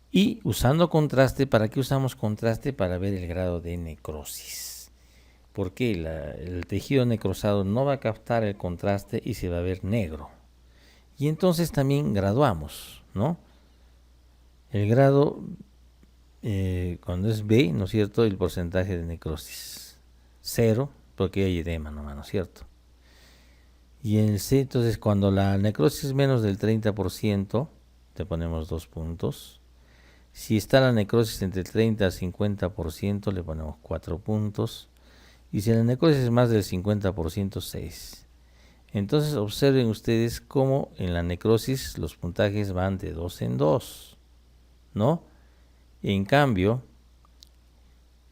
Y usando contraste, ¿para qué usamos contraste? Para ver el grado de necrosis. Porque el tejido necrosado no va a captar el contraste y se va a ver negro. Y entonces también graduamos, ¿no? El grado, cuando es B, ¿no es cierto?, el porcentaje de necrosis. 0, porque hay edema nomás, ¿no es cierto? Y en el C, entonces, cuando la necrosis es menos del 30%, te ponemos 2 puntos. Si está la necrosis entre el 30 y 50%, le ponemos 4 puntos. Y si la necrosis es más del 50%, 6. Entonces observen ustedes cómo en la necrosis los puntajes van de 2 en 2, ¿no? En cambio,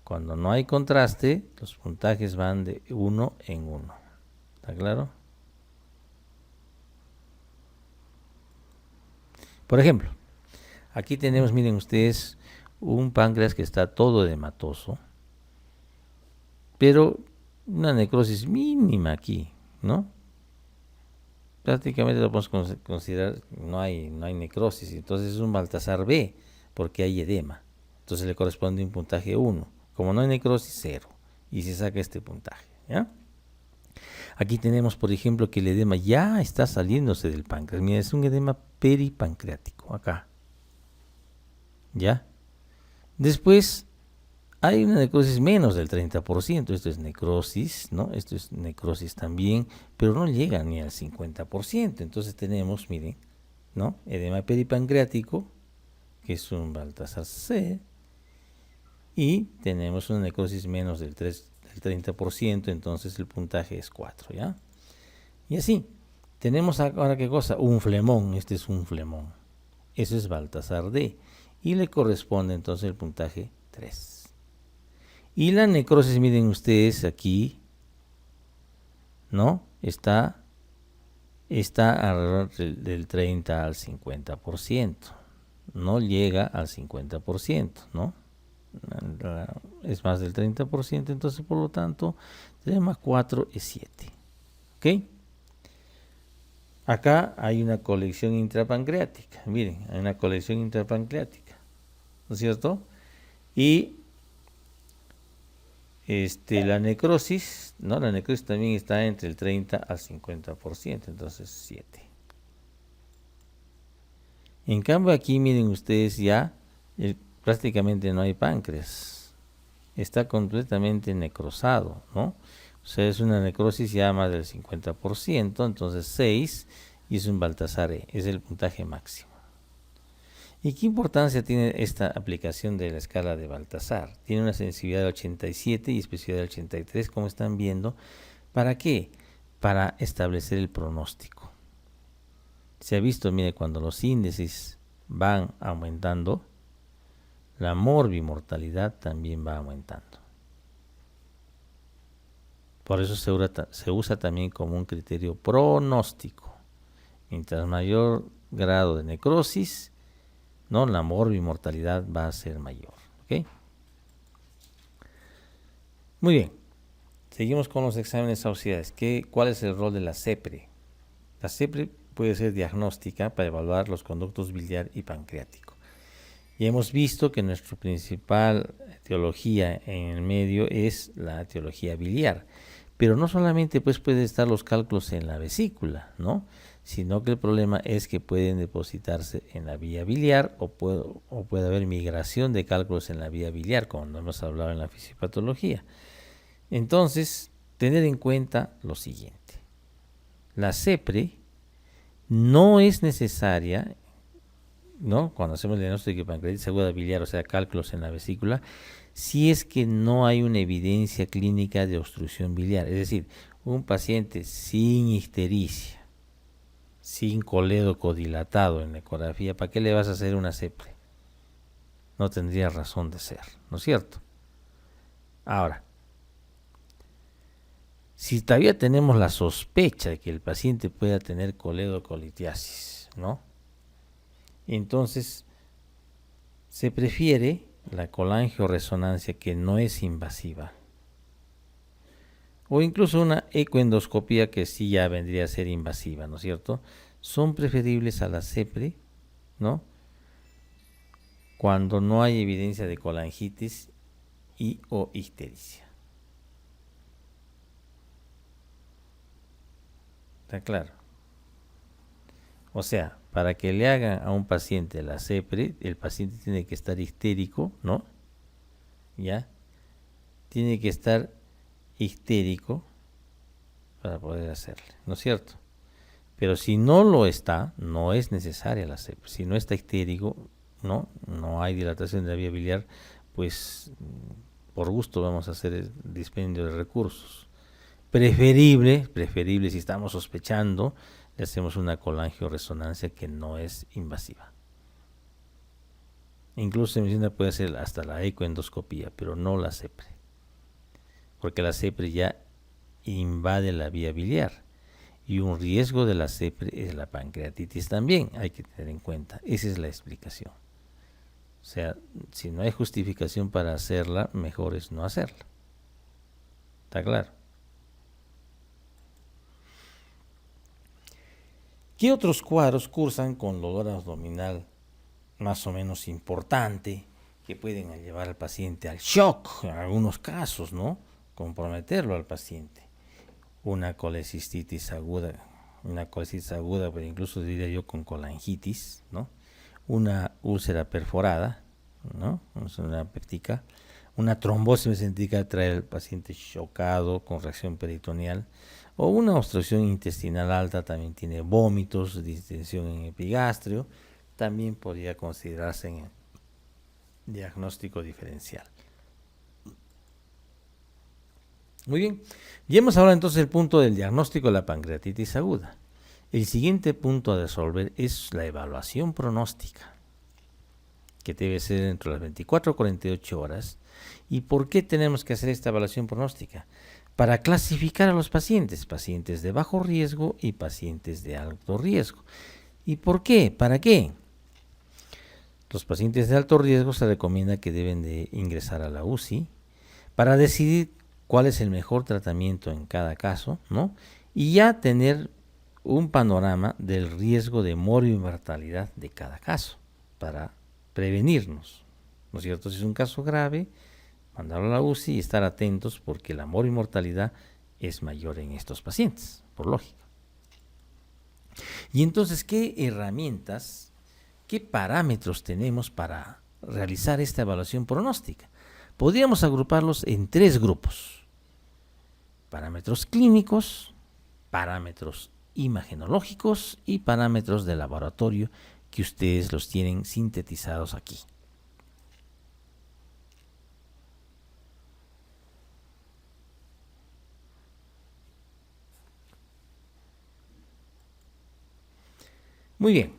Cuando no hay contraste, los puntajes van de 1 en 1. ¿Está claro? Por ejemplo, aquí tenemos, miren ustedes, un páncreas que está todo edematoso, pero una necrosis mínima aquí, ¿no? Prácticamente lo podemos considerar, no hay necrosis, entonces es un Baltasar B, porque hay edema. Entonces le corresponde un puntaje 1. Como no hay necrosis, 0. Y se saca este puntaje, ¿ya? Aquí tenemos, por ejemplo, que el edema ya está saliéndose del páncreas. Mira, es un edema peripancreático, acá. ¿Ya? Después hay una necrosis menos del 30%. Esto es necrosis, ¿no? Esto es necrosis también, pero no llega ni al 50%. Entonces tenemos, miren, ¿no? Edema peripancreático, que es un Baltasar C, y tenemos una necrosis menos del 30%, entonces el puntaje es 4, ¿ya? Y así, tenemos ahora qué cosa, un flemón, este es un flemón, eso es Baltasar D, y le corresponde entonces el puntaje 3. Y la necrosis, miren ustedes aquí, ¿no? Está alrededor del 30 al 50%, no llega al 50%, ¿no? Es más del 30%, entonces por lo tanto 3 más 4 es 7. ¿Ok? Acá hay una colección intrapancreática, miren, hay una colección intrapancreática, ¿no es cierto? Y la necrosis, ¿no? La necrosis también está entre el 30 al 50%, entonces 7. En cambio aquí miren ustedes ya prácticamente no hay páncreas, está completamente necrosado, ¿no? O sea, es una necrosis ya más del 50%, entonces 6, y es un Baltasar E, es el puntaje máximo. ¿Y qué importancia tiene esta aplicación de la escala de Baltasar? Tiene una sensibilidad de 87 y especificidad de 83, como están viendo. ¿Para qué? Para establecer el pronóstico. Se ha visto, mire, cuando los índices van aumentando, la morbimortalidad también va aumentando. Por eso se usa también como un criterio pronóstico. Mientras mayor grado de necrosis, ¿no? La morbimortalidad va a ser mayor. ¿Okay? Muy bien. Seguimos con los exámenes auxiliares. ¿Cuál es el rol de la CEPRE? La CEPRE puede ser diagnóstica para evaluar los conductos biliar y pancreático. Y hemos visto que nuestra principal etiología en el medio es la etiología biliar. Pero no solamente pues puede estar los cálculos en la vesícula, ¿no? Sino que el problema es que pueden depositarse en la vía biliar o puede haber migración de cálculos en la vía biliar, como no hemos hablado en la fisiopatología. Entonces, tener en cuenta lo siguiente. La CEPRE no es necesaria, ¿no? Cuando hacemos el diagnóstico de pancreatitis aguda biliar, o sea, cálculos en la vesícula, si es que no hay una evidencia clínica de obstrucción biliar. Es decir, un paciente sin ictericia, sin colédoco dilatado en la ecografía, ¿para qué le vas a hacer una CEPRE? No tendría razón de ser, ¿no es cierto? Ahora, si todavía tenemos la sospecha de que el paciente pueda tener coledocolitiasis, ¿no? Entonces, se prefiere la colangioresonancia, que no es invasiva, o incluso una ecoendoscopía, que sí ya vendría a ser invasiva, ¿no es cierto? Son preferibles a la CEPRE, ¿no? Cuando no hay evidencia de colangitis y o ictericia. ¿Está claro? O sea, para que le hagan a un paciente la CEPRE, el paciente tiene que estar histérico, ¿no? ¿Ya? Tiene que estar histérico para poder hacerle, ¿no es cierto? Pero si no lo está, no es necesaria la CEPRE. Si no está histérico, no hay dilatación de la vía biliar, pues por gusto vamos a hacer el dispendio de recursos. Preferible si estamos sospechando, le hacemos una colangioresonancia que no es invasiva. Incluso se menciona puede hacer hasta la ecoendoscopía, pero no la CEPRE, porque la CEPRE ya invade la vía biliar y un riesgo de la CEPRE es la pancreatitis también, hay que tener en cuenta. Esa es la explicación. O sea, si no hay justificación para hacerla, mejor es no hacerla. ¿Está claro? ¿Qué otros cuadros cursan con dolor abdominal más o menos importante que pueden llevar al paciente al shock en algunos casos, ¿no? Comprometerlo al paciente? Una colecistitis aguda, pero incluso diría yo con colangitis, ¿no? Una úlcera perforada, ¿no? Una péptica, una trombosis mesentérica trae al paciente chocado con reacción peritoneal, o una obstrucción intestinal alta también tiene vómitos, distensión en epigastrio, también podría considerarse en el diagnóstico diferencial. Muy bien, ya hemos hablado entonces del punto del diagnóstico de la pancreatitis aguda. El siguiente punto a resolver es la evaluación pronóstica, que debe ser entre las 24 y 48 horas. ¿Y por qué tenemos que hacer esta evaluación pronóstica? Para clasificar a los pacientes, pacientes de bajo riesgo y pacientes de alto riesgo. ¿Y por qué? ¿Para qué? Los pacientes de alto riesgo se recomienda que deben de ingresar a la UCI para decidir cuál es el mejor tratamiento en cada caso, ¿no? Y ya tener un panorama del riesgo de morbi-mortalidad de cada caso para prevenirnos, ¿no es cierto? Si es un caso grave, mandarlo a la UCI y estar atentos porque la morbi-mortalidad es mayor en estos pacientes, por lógica. Y entonces, ¿qué herramientas, qué parámetros tenemos para realizar esta evaluación pronóstica? Podríamos agruparlos en 3 grupos: parámetros clínicos, parámetros imagenológicos y parámetros de laboratorio, que ustedes los tienen sintetizados aquí. Muy bien,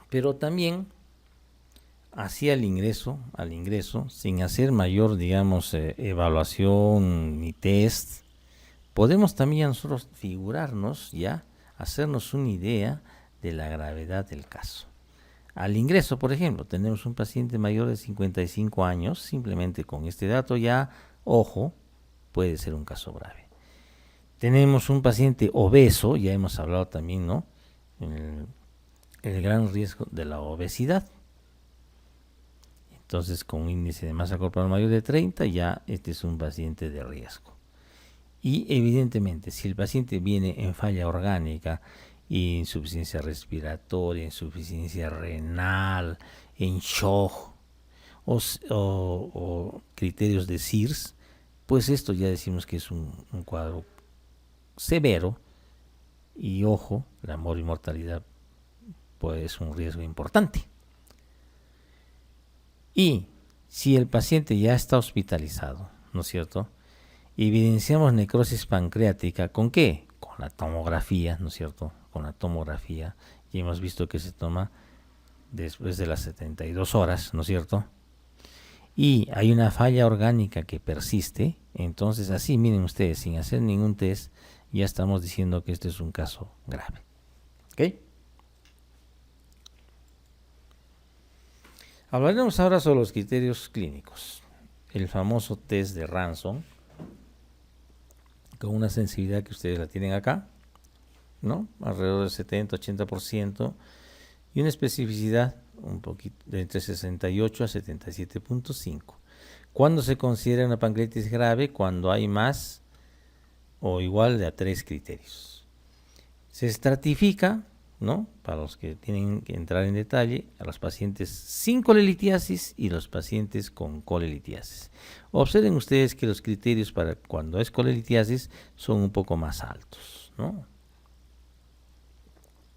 pero también hacia el ingreso, sin hacer mayor, digamos, evaluación ni test, podemos también nosotros figurarnos, ya, hacernos una idea de la gravedad del caso. Al ingreso, por ejemplo, tenemos un paciente mayor de 55 años, simplemente con este dato ya, ojo, puede ser un caso grave. Tenemos un paciente obeso, ya hemos hablado también, ¿no? El gran riesgo de la obesidad. Entonces, con un índice de masa corporal mayor de 30, ya este es un paciente de riesgo. Y evidentemente, si el paciente viene en falla orgánica, insuficiencia respiratoria, insuficiencia renal, en shock o criterios de SIRS, pues esto ya decimos que es un cuadro severo y, ojo, la morbi-mortalidad pues es un riesgo importante. Y si el paciente ya está hospitalizado, ¿no es cierto?, evidenciamos necrosis pancreática, ¿con qué? Con la tomografía, ¿no es cierto? Con la tomografía, y hemos visto que se toma después de las 72 horas, ¿no es cierto? Y hay una falla orgánica que persiste, entonces así, miren ustedes, sin hacer ningún test, ya estamos diciendo que este es un caso grave. ¿Ok? Hablaremos ahora sobre los criterios clínicos. El famoso test de Ranson, con una sensibilidad que ustedes la tienen acá, ¿no? Alrededor del 70-80%, y una especificidad un poquito de entre 68 a 77.5. ¿Cuándo se considera una pancreatitis grave? Cuando hay más o igual de a 3 criterios. Se estratifica, ¿no?, para los que tienen que entrar en detalle, a los pacientes sin colelitiasis y los pacientes con colelitiasis. Observen ustedes que los criterios para cuando es colelitiasis son un poco más altos, ¿no?,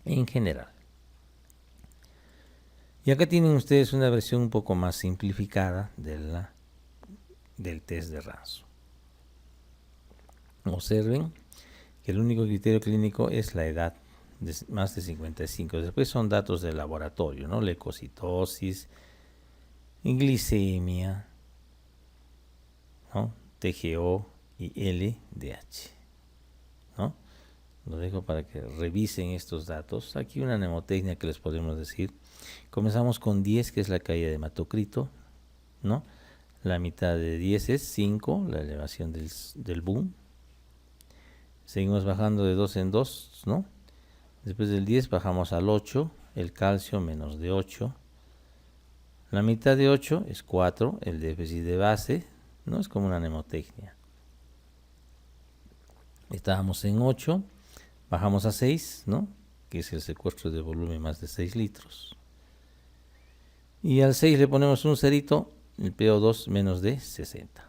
en general. Y acá tienen ustedes una versión un poco más simplificada del test de Ranson. Observen que el único criterio clínico es la edad, de más de 55. Después son datos de laboratorio, ¿no?, leucocitosis, glicemia, ¿no? TGO y LDH, ¿no? Lo dejo para que revisen estos datos. Aquí una mnemotecnia que les podemos decir. Comenzamos con 10, que es la caída de hematocrito, ¿no? La mitad de 10 es 5, la elevación del boom. Seguimos bajando de 2 en 2, ¿no? Después del 10 bajamos al 8, el calcio menos de 8. La mitad de 8 es 4, el déficit de base, ¿no? Es como una mnemotecnia. Estábamos en 8, bajamos a 6, ¿no? Que es el secuestro de volumen más de 6 litros. Y al 6 le ponemos un cerito, el PO2 menos de 60.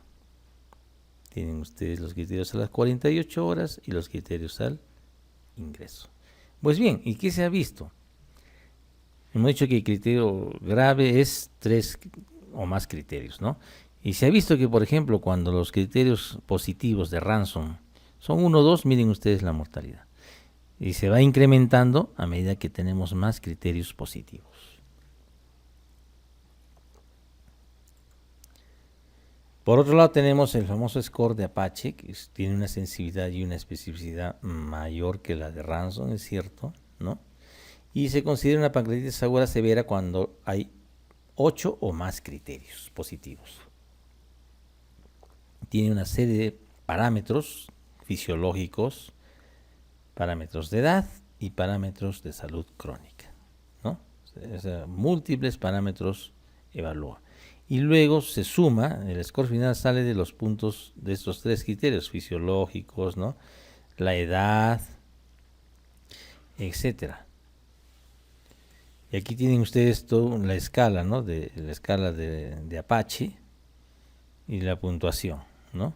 Tienen ustedes los criterios a las 48 horas y los criterios al ingreso. Pues bien, ¿y qué se ha visto? Hemos dicho que el criterio grave es 3 o más criterios, ¿no? Y se ha visto que, por ejemplo, cuando los criterios positivos de Ransom son 1 o 2, miren ustedes la mortalidad. Y se va incrementando a medida que tenemos más criterios positivos. Por otro lado tenemos el famoso score de Apache, que tiene una sensibilidad y una especificidad mayor que la de Ransom, es cierto, ¿no? Y se considera una pancreatitis aguda severa cuando hay 8 o más criterios positivos. Tiene una serie de parámetros fisiológicos, parámetros de edad y parámetros de salud crónica, ¿no? O sea, múltiples parámetros evalúa. Y luego se suma, el score final sale de los puntos de estos 3 criterios fisiológicos, ¿no? La edad, etcétera. Y aquí tienen ustedes toda la escala, ¿no? La escala de Apache y la puntuación, ¿no?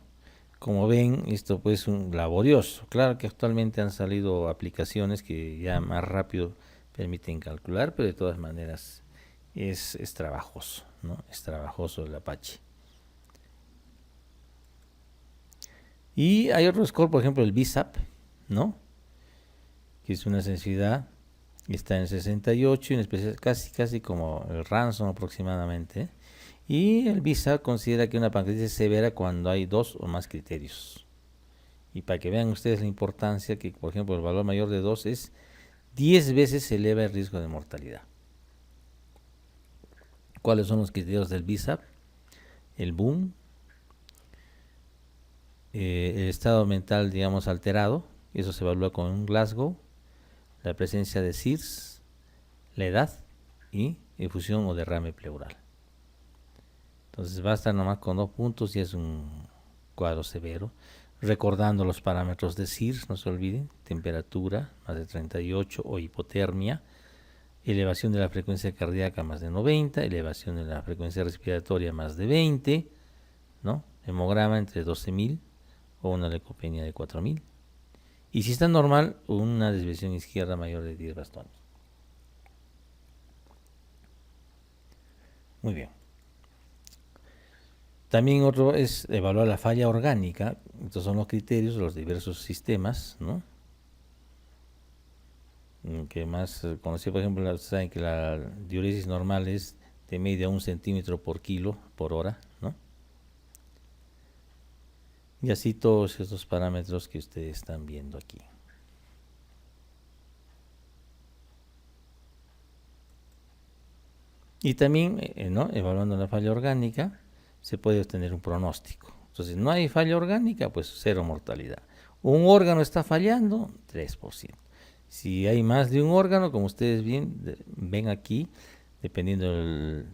Como ven, esto pues es un laborioso. Claro que actualmente han salido aplicaciones que ya más rápido permiten calcular, pero de todas maneras es trabajoso, ¿no? Es trabajoso el Apache. Y hay otro score, por ejemplo el BISAP, ¿no? Que es una sensibilidad, está en 68, en especial casi como el Ransom aproximadamente. Y el BISAP considera que una pancreatitis es severa cuando hay 2 o más criterios. Y para que vean ustedes la importancia, que por ejemplo el valor mayor de 2 es 10 veces se eleva el riesgo de mortalidad. ¿Cuáles son los criterios del BISAP? El boom, el estado mental, digamos, alterado, eso se evalúa con un Glasgow, la presencia de CIRS, la edad y efusión o derrame pleural. Entonces basta nomás con 2 puntos y es un cuadro severo. Recordando los parámetros de CIRS, no se olviden, temperatura más de 38 o hipotermia, elevación de la frecuencia cardíaca más de 90, elevación de la frecuencia respiratoria más de 20, ¿no? Hemograma entre 12.000 o una leucopenia de 4.000. Y si está normal, una desviación izquierda mayor de 10 bastones. Muy bien. También otro es evaluar la falla orgánica. Estos son los criterios de los diversos sistemas, ¿no? Que más conocido, por ejemplo, saben que la diuresis normal es de media 1 centímetro por kilo por hora, ¿no? Y así todos estos parámetros que ustedes están viendo aquí. Y también, ¿no? Evaluando la falla orgánica, se puede obtener un pronóstico. Entonces, no hay falla orgánica, pues 0 mortalidad. Un órgano está fallando, 3%. Si hay más de un órgano, como ustedes ven aquí, dependiendo del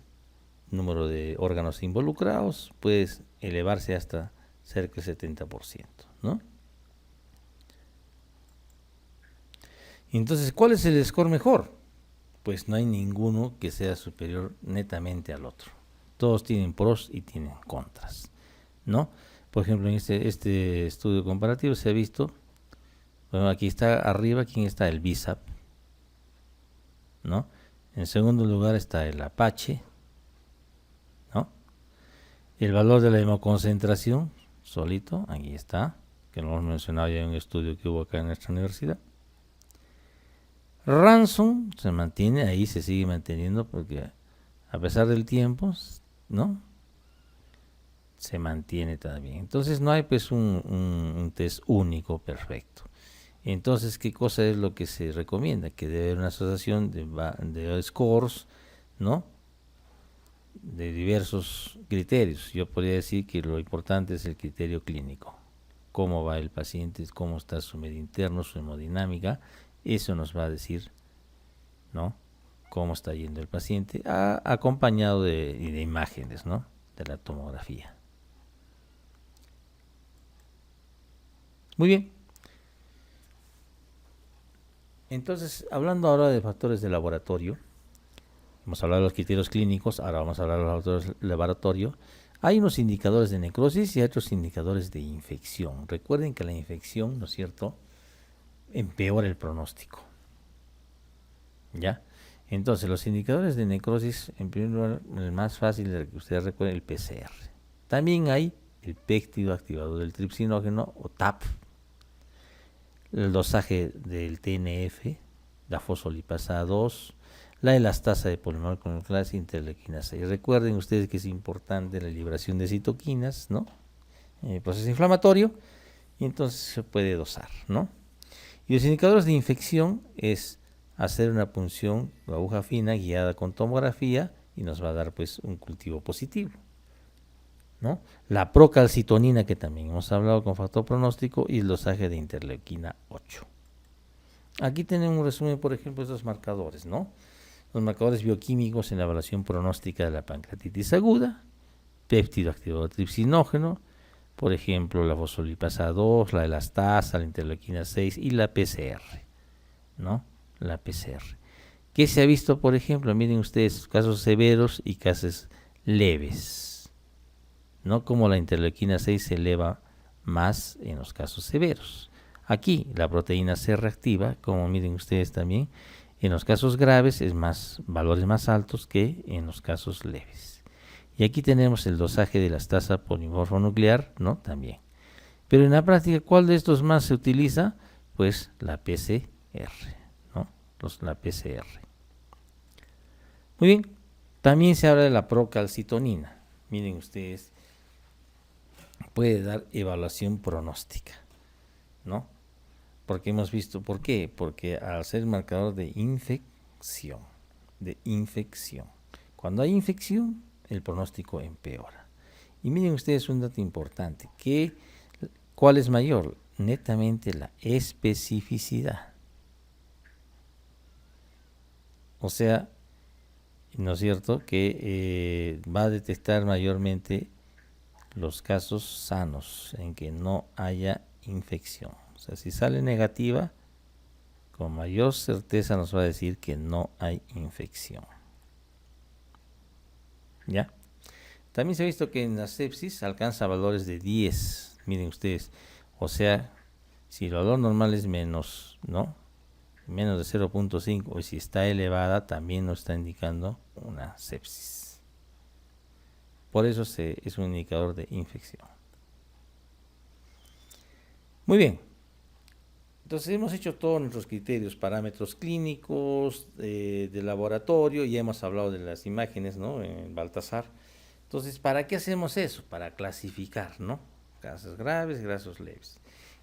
número de órganos involucrados, puede elevarse hasta cerca del 70%, ¿no? Entonces, ¿cuál es el score mejor? Pues no hay ninguno que sea superior netamente al otro. Todos tienen pros y tienen contras, ¿no? Por ejemplo, en este estudio comparativo se ha visto, bueno, aquí está arriba, ¿quién está? El BISAP, ¿no? En segundo lugar está el Apache, ¿no? El valor de la hemoconcentración, solito, aquí está, que lo hemos mencionado ya en un estudio que hubo acá en nuestra universidad. Ransom se mantiene ahí, se sigue manteniendo porque a pesar del tiempo ¿no? Se mantiene también. Entonces no hay pues un test único perfecto. Entonces, ¿qué cosa es lo que se recomienda? Que debe haber una asociación de scores, ¿no? De diversos criterios. Yo podría decir que lo importante es el criterio clínico. Cómo va el paciente, cómo está su medio interno, su hemodinámica. Eso nos va a decir, ¿no? Cómo está yendo el paciente, acompañado de imágenes, ¿no? De la tomografía. Muy bien. Entonces, hablando ahora de factores de laboratorio, hemos hablado de los criterios clínicos, ahora vamos a hablar de los factores de laboratorio. Hay unos indicadores de necrosis y otros indicadores de infección. Recuerden que la infección, ¿no es cierto?, empeora el pronóstico. ¿Ya? Entonces, los indicadores de necrosis, en primer lugar, el más fácil de que ustedes recuerden, el PCR. También hay el péptido activador del tripsinógeno, o TAP, el dosaje del TNF, la fosfolipasa 2, la elastasa de polimerasa, interleuquina 6. Recuerden ustedes que es importante la liberación de citoquinas, ¿no? En el proceso inflamatorio, y entonces se puede dosar, ¿no? Y los indicadores de infección es hacer una punción de aguja fina guiada con tomografía y nos va a dar pues un cultivo positivo, ¿no? La procalcitonina, que también hemos hablado con factor pronóstico, y el dosaje de interleuquina 8. Aquí tenemos un resumen, por ejemplo, de estos marcadores, ¿no? Los marcadores bioquímicos en la evaluación pronóstica de la pancreatitis aguda, péptido activador tripsinógeno, por ejemplo, la fosfolipasa 2, la elastasa, la interleuquina 6 y la PCR, ¿no? La PCR. ¿Qué se ha visto, por ejemplo? Miren ustedes, casos severos y casos leves, ¿no? Como la interleuquina 6 se eleva más en los casos severos. Aquí la proteína C reactiva, como miren ustedes también, en los casos graves es valores más altos que en los casos leves. Y aquí tenemos el dosaje de la elastasa polimorfonuclear, ¿no? También. Pero en la práctica, ¿cuál de estos más se utiliza? Pues la PCR, ¿no? La PCR. Muy bien. También se habla de la procalcitonina. Miren ustedes, puede dar evaluación pronóstica, ¿no? Porque hemos visto, ¿por qué? Porque al ser marcador de infección, cuando hay infección, el pronóstico empeora. Y miren ustedes un dato importante, ¿cuál es mayor? Netamente la especificidad. O sea, ¿no es cierto?, que va a detectar mayormente los casos sanos en que no haya infección. O sea, si sale negativa, con mayor certeza nos va a decir que no hay infección. ¿Ya? También se ha visto que en la sepsis alcanza valores de 10. Miren ustedes, o sea, si el valor normal es menos, ¿no?, menos de 0.5, y si está elevada, también nos está indicando una sepsis. Por eso es un indicador de infección. Muy bien. Entonces hemos hecho todos nuestros criterios, parámetros clínicos, de laboratorio, ya hemos hablado de las imágenes, ¿no?, en Baltasar. Entonces, ¿para qué hacemos eso? Para clasificar, ¿no?, casos graves, casos leves.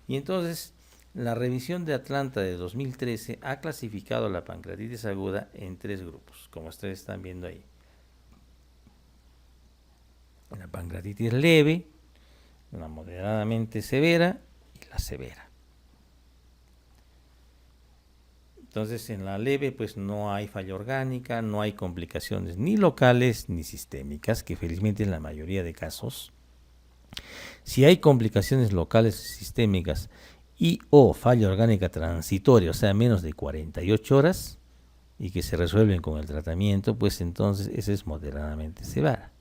Y entonces, la revisión de Atlanta de 2013 ha clasificado la pancreatitis aguda en 3 grupos, como ustedes están viendo ahí. La pancreatitis leve, la moderadamente severa y la severa. Entonces, en la leve, pues no hay falla orgánica, no hay complicaciones ni locales ni sistémicas, que felizmente en la mayoría de casos. Si hay complicaciones locales o sistémicas y o falla orgánica transitoria, o sea, menos de 48 horas, y que se resuelven con el tratamiento, pues entonces esa es moderadamente severa.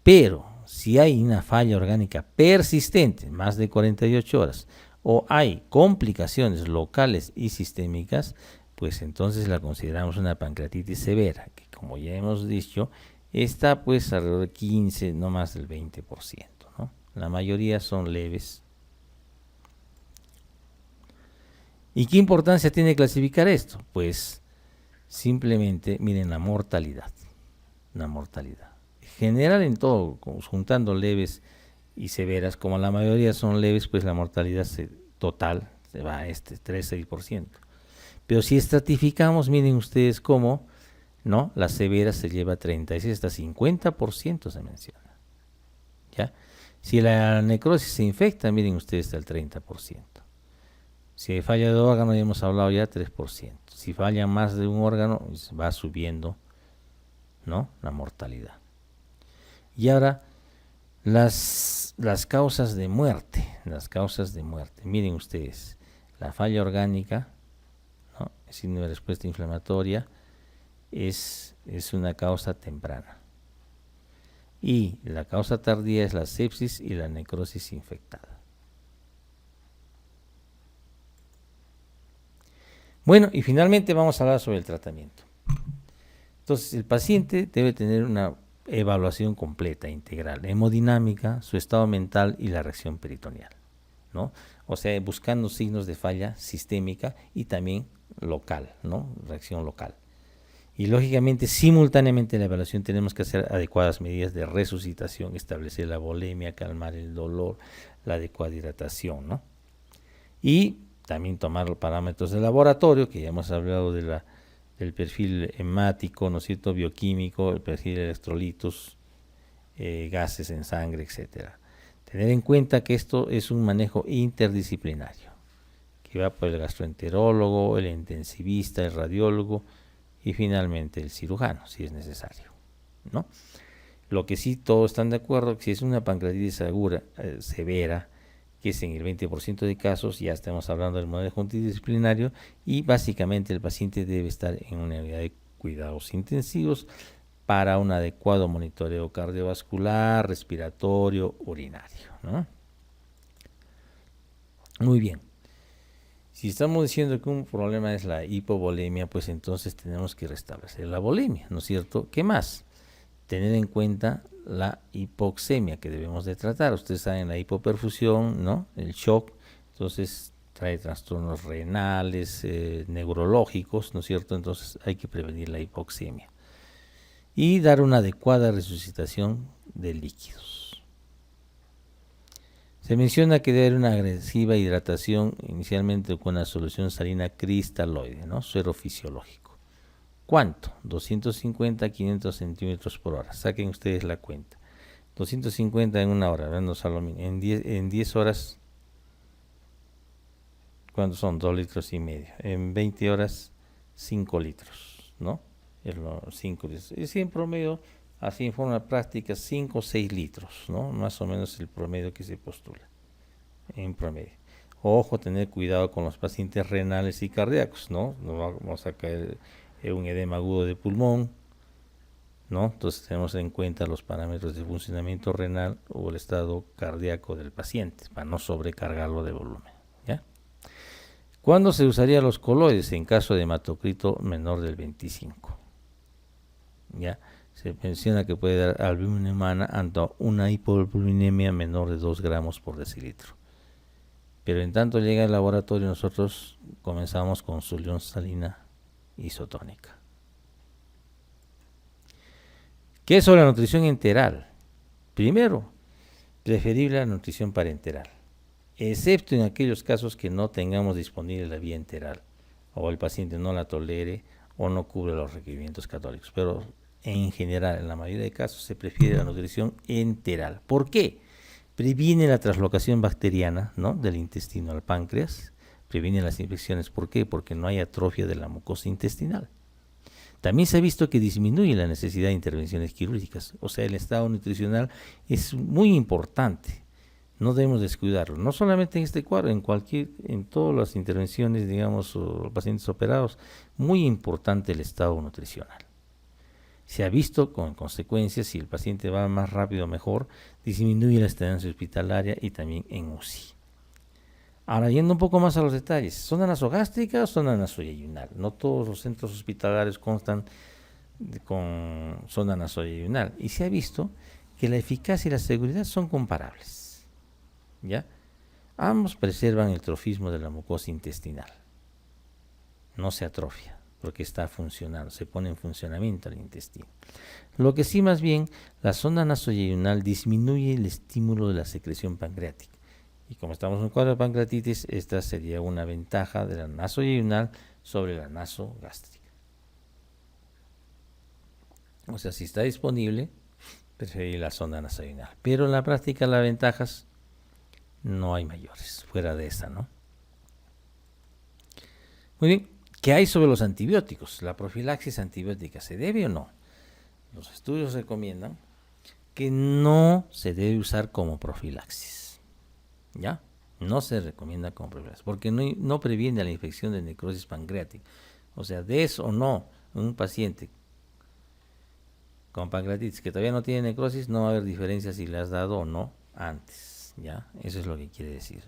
Pero si hay una falla orgánica persistente, más de 48 horas, o hay complicaciones locales y sistémicas, pues entonces la consideramos una pancreatitis severa, que como ya hemos dicho, está pues alrededor de 15, no más del 20%, ¿no? La mayoría son leves. ¿Y qué importancia tiene clasificar esto? Pues simplemente miren la mortalidad. general en todo, juntando leves y severas, como la mayoría son leves, pues la mortalidad total se va a 3-6%. Pero si estratificamos, miren ustedes cómo, ¿no? La severa se lleva 36 hasta 50% se menciona. ¿Ya? Si la necrosis se infecta, miren ustedes hasta el 30%. Si hay falla de órgano, ya hemos hablado ya 3%. Si falla más de un órgano, pues va subiendo, ¿no? La mortalidad. Y ahora, las causas de muerte. Miren ustedes, la falla orgánica, ¿no? Es decir, una respuesta inflamatoria, es una causa temprana. Y la causa tardía es la sepsis y la necrosis infectada. Bueno, y finalmente vamos a hablar sobre el tratamiento. Entonces, el paciente debe tener una evaluación completa, integral, hemodinámica, su estado mental y la reacción peritoneal, ¿no? O sea, buscando signos de falla sistémica y también local, ¿no? Reacción local. Y lógicamente, simultáneamente en la evaluación tenemos que hacer adecuadas medidas de resucitación, establecer la volemia, calmar el dolor, la adecuada hidratación, ¿no? Y también tomar los parámetros de laboratorio, que ya hemos hablado del perfil hemático, ¿no es cierto?, bioquímico, el perfil de electrolitos, gases en sangre, etcétera. Tener en cuenta que esto es un manejo interdisciplinario, que va por el gastroenterólogo, el intensivista, el radiólogo y finalmente el cirujano, si es necesario, ¿no? Lo que sí todos están de acuerdo, que si es una pancreatitis aguda, severa, que es en el 20% de casos, ya estamos hablando del manejo interdisciplinario, y básicamente el paciente debe estar en una unidad de cuidados intensivos para un adecuado monitoreo cardiovascular, respiratorio, urinario, ¿no? Muy bien. Si estamos diciendo que un problema es la hipovolemia, pues entonces tenemos que restablecer la volemia, ¿no es cierto? ¿Qué más? Tener en cuenta la hipoxemia que debemos de tratar. Ustedes saben, la hipoperfusión, ¿no? El shock, entonces trae trastornos renales, neurológicos, ¿no es cierto? Entonces hay que prevenir la hipoxemia. Y dar una adecuada resucitación de líquidos. Se menciona que debe haber una agresiva hidratación inicialmente con una solución salina cristaloide, ¿no? Suero fisiológico. ¿Cuánto? 250 a 500 centímetros por hora. Saquen ustedes la cuenta. 250 en una hora, en 10 horas, ¿cuántos son? 2 litros y medio. En 20 horas, 5 litros, ¿no? 5 litros. Es en promedio, así en forma práctica, 5 o 6 litros, ¿no? Más o menos el promedio que se postula, en promedio. Ojo, tener cuidado con los pacientes renales y cardíacos, ¿no? No vamos a caer un edema agudo de pulmón, ¿no? Entonces tenemos en cuenta los parámetros de funcionamiento renal o el estado cardíaco del paciente para no sobrecargarlo de volumen, ¿ya? ¿Cuándo se usarían los coloides? En caso de hematocrito menor del 25, ¿ya? Se menciona que puede dar albúmina humana ante una hipovoluminemia menor de 2 gramos por decilitro. Pero en tanto llega al laboratorio, nosotros comenzamos con solución salina isotónica. ¿Qué es sobre la nutrición enteral? Primero, preferible la nutrición parenteral, excepto en aquellos casos que no tengamos disponible la vía enteral, o el paciente no la tolere o no cubre los requerimientos católicos. Pero en general, en la mayoría de casos, se prefiere la nutrición enteral. ¿Por qué? Previene la traslocación bacteriana, ¿no?, del intestino al páncreas, previene las infecciones. ¿Por qué? Porque no hay atrofia de la mucosa intestinal. También se ha visto que disminuye la necesidad de intervenciones quirúrgicas. O sea, el estado nutricional es muy importante. No debemos descuidarlo. No solamente en este cuadro, en todas las intervenciones, digamos, o pacientes operados, muy importante el estado nutricional. Se ha visto con consecuencias, si el paciente va más rápido mejor, disminuye la estancia hospitalaria y también en UCI. Ahora, yendo un poco más a los detalles, ¿sonda nasogástrica o sonda nasoyeyunal? No todos los centros hospitalarios constan con sonda nasoyeyunal, y se ha visto que la eficacia y la seguridad son comparables, ¿ya? Ambos preservan el trofismo de la mucosa intestinal, no se atrofia, porque está funcionando, se pone en funcionamiento el intestino. Lo que sí, más bien, la sonda nasoyeyunal disminuye el estímulo de la secreción pancreática. Y como estamos en un cuadro de pancreatitis, esta sería una ventaja de la nasoyeyunal sobre la nasogástrica. O sea, si está disponible, preferir la sonda nasoyeyunal. Pero en la práctica las ventajas no hay mayores, fuera de esa, ¿no? Muy bien, ¿qué hay sobre los antibióticos? ¿La profilaxis antibiótica se debe o no? Los estudios recomiendan que no se debe usar como profilaxis, ¿ya? No se recomienda como profilaxis, porque no previene la infección de necrosis pancreática. O sea, des o no un paciente con pancreatitis que todavía no tiene necrosis, no va a haber diferencia si le has dado o no antes, ¿ya? Eso es lo que quiere decir.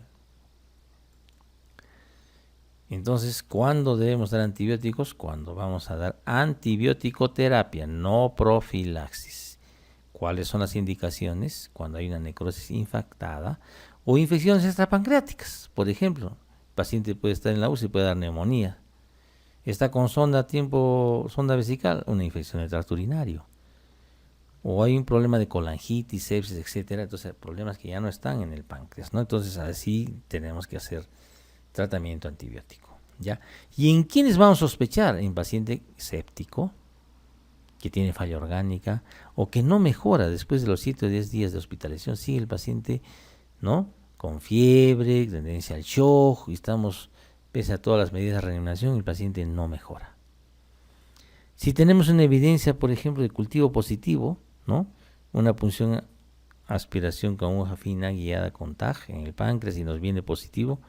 Entonces, ¿cuándo debemos dar antibióticos? Cuando vamos a dar antibiótico-terapia, no profilaxis. ¿Cuáles son las indicaciones? Cuando hay una necrosis infectada o infecciones extrapancreáticas. Por ejemplo, el paciente puede estar en la UCI y puede dar neumonía. Está con sonda vesical, una infección del tracto urinario. O hay un problema de colangitis, sepsis, etcétera. Entonces, problemas que ya no están en el páncreas, ¿no? Entonces, así tenemos que hacer tratamiento antibiótico, ¿ya? ¿Y en quiénes vamos a sospechar? En paciente séptico, que tiene falla orgánica, o que no mejora después de los 7 o 10 días de hospitalización. Sigue el paciente, ¿no?, con fiebre, tendencia al shock, y estamos, pese a todas las medidas de reanimación, el paciente no mejora. Si tenemos una evidencia, por ejemplo, de cultivo positivo, ¿no?, una punción aspiración con hoja fina guiada con TAG en el páncreas y nos viene positivo,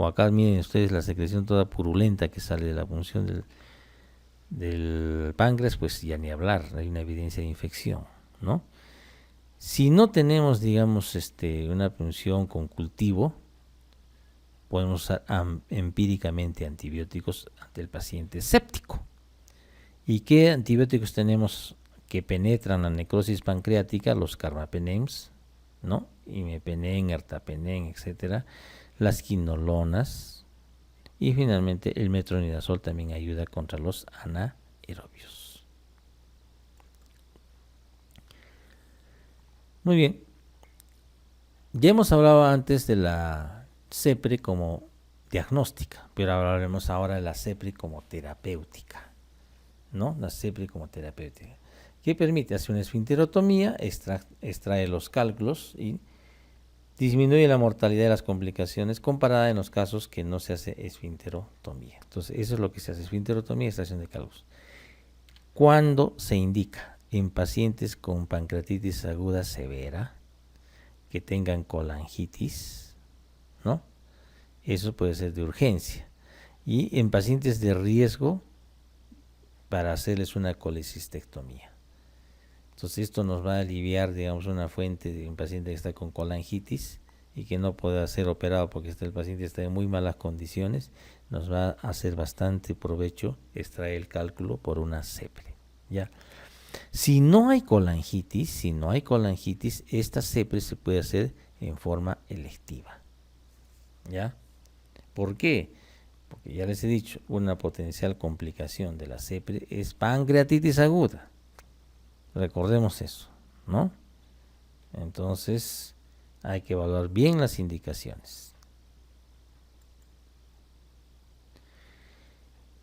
o acá miren ustedes la secreción toda purulenta que sale de la punción del páncreas, pues ya ni hablar, hay una evidencia de infección, ¿no? Si no tenemos, digamos, una punción con cultivo, podemos usar empíricamente antibióticos ante el paciente séptico. ¿Y qué antibióticos tenemos que penetran la necrosis pancreática? Los carbapenems, ¿no?, imipenem, ertapenem, etcétera, las quinolonas, y finalmente el metronidazol también ayuda contra los anaerobios. Muy bien, ya hemos hablado antes de la CEPRE como diagnóstica, pero hablaremos ahora de la CEPRE como terapéutica, ¿no? La CEPRE como terapéutica, que permite hacer una esfinterotomía, extrae los cálculos y disminuye la mortalidad de las complicaciones comparada en los casos que no se hace esfinterotomía. Entonces, eso es lo que se hace, esfinterotomía, extracción de cálculos. ¿Cuándo se indica? En pacientes con pancreatitis aguda severa, que tengan colangitis, ¿no? Eso puede ser de urgencia. Y en pacientes de riesgo, para hacerles una colecistectomía. Entonces esto nos va a aliviar, digamos, una fuente de un paciente que está con colangitis y que no pueda ser operado porque el paciente está en muy malas condiciones. Nos va a hacer bastante provecho extraer el cálculo por una CEPRE, ¿ya? Si no hay colangitis, esta CEPRE se puede hacer en forma electiva, ¿ya? ¿Por qué? Porque ya les he dicho, una potencial complicación de la CEPRE es pancreatitis aguda. Recordemos eso, ¿no? Entonces, hay que evaluar bien las indicaciones.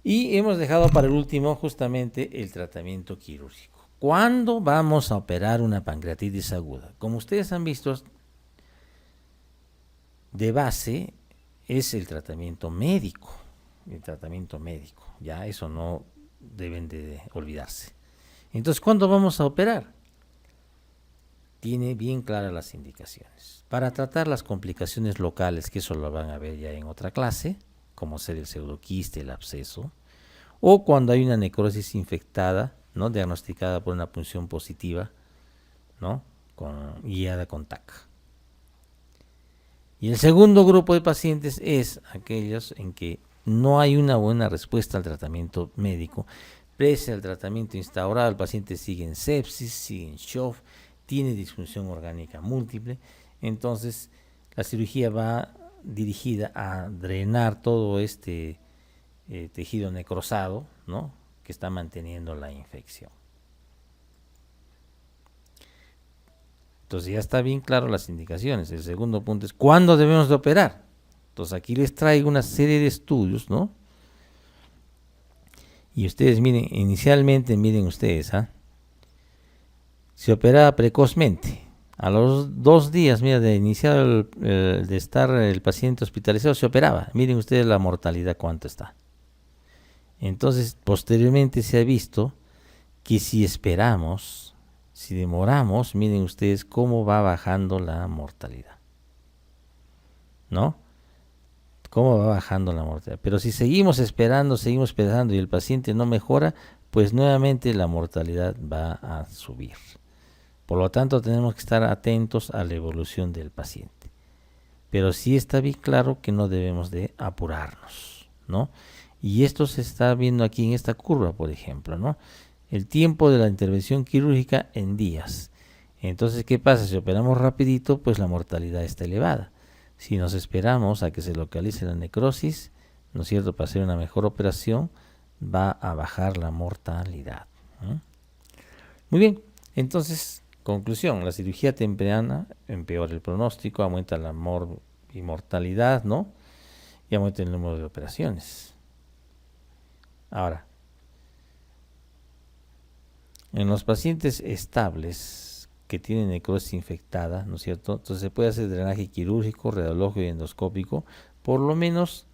Y hemos dejado para el último justamente el tratamiento quirúrgico. ¿Cuándo vamos a operar una pancreatitis aguda? Como ustedes han visto, de base es el tratamiento médico. Ya eso no deben de olvidarse. Entonces, ¿cuándo vamos a operar? Tiene bien claras las indicaciones. Para tratar las complicaciones locales, que eso lo van a ver ya en otra clase, como ser el pseudoquiste, el absceso, o cuando hay una necrosis infectada, ¿no?, diagnosticada por una punción positiva, ¿no?, guiada con TAC. Y el segundo grupo de pacientes es aquellos en que no hay una buena respuesta al tratamiento médico. Pese al tratamiento instaurado, el paciente sigue en sepsis, sigue en shock, tiene disfunción orgánica múltiple. Entonces, la cirugía va dirigida a drenar todo este tejido necrosado, ¿no?, que está manteniendo la infección. Entonces ya está bien claro las indicaciones. El segundo punto es ¿cuándo debemos de operar? Entonces aquí les traigo una serie de estudios, ¿no? Y ustedes miren, inicialmente miren ustedes, se operaba precozmente. A los 2 días, mira, de iniciar de estar el paciente hospitalizado, se operaba. Miren ustedes la mortalidad cuánto está. Entonces, posteriormente se ha visto que si esperamos, si demoramos, miren ustedes cómo va bajando la mortalidad, ¿no? Cómo va bajando la mortalidad. Pero si seguimos esperando y el paciente no mejora, pues nuevamente la mortalidad va a subir. Por lo tanto, tenemos que estar atentos a la evolución del paciente. Pero sí está bien claro que no debemos de apurarnos, ¿no? Y esto se está viendo aquí en esta curva, por ejemplo, ¿no? El tiempo de la intervención quirúrgica en días. Entonces, ¿qué pasa? Si operamos rapidito, pues la mortalidad está elevada. Si nos esperamos a que se localice la necrosis, ¿no es cierto?, para hacer una mejor operación, va a bajar la mortalidad, ¿no? Muy bien, entonces, conclusión, la cirugía temprana empeora el pronóstico, aumenta la mortalidad, ¿no?, y aumenta el número de operaciones. Ahora, en los pacientes estables que tienen necrosis infectada, ¿no es cierto?, entonces se puede hacer drenaje quirúrgico, radiológico y endoscópico, por lo menos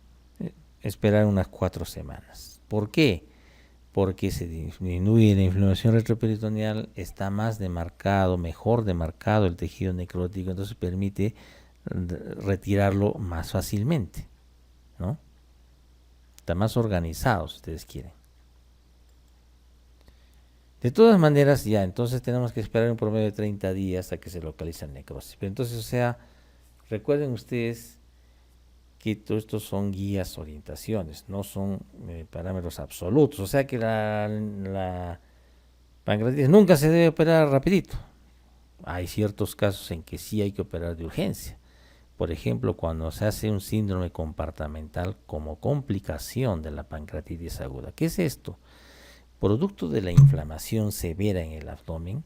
esperar unas 4 semanas. ¿Por qué? Porque se disminuye la inflamación retroperitoneal, está más demarcado, mejor demarcado el tejido necrótico, entonces permite retirarlo más fácilmente, ¿no? Está más organizado, si ustedes quieren. De todas maneras, ya, entonces tenemos que esperar un promedio de 30 días a que se localice la necrosis. Pero entonces, o sea, recuerden ustedes que todo esto son guías, orientaciones, no son parámetros absolutos. O sea que la pancreatitis nunca se debe operar rapidito. Hay ciertos casos en que sí hay que operar de urgencia. Por ejemplo, cuando se hace un síndrome compartamental como complicación de la pancreatitis aguda. ¿Qué es esto? Producto de la inflamación severa en el abdomen,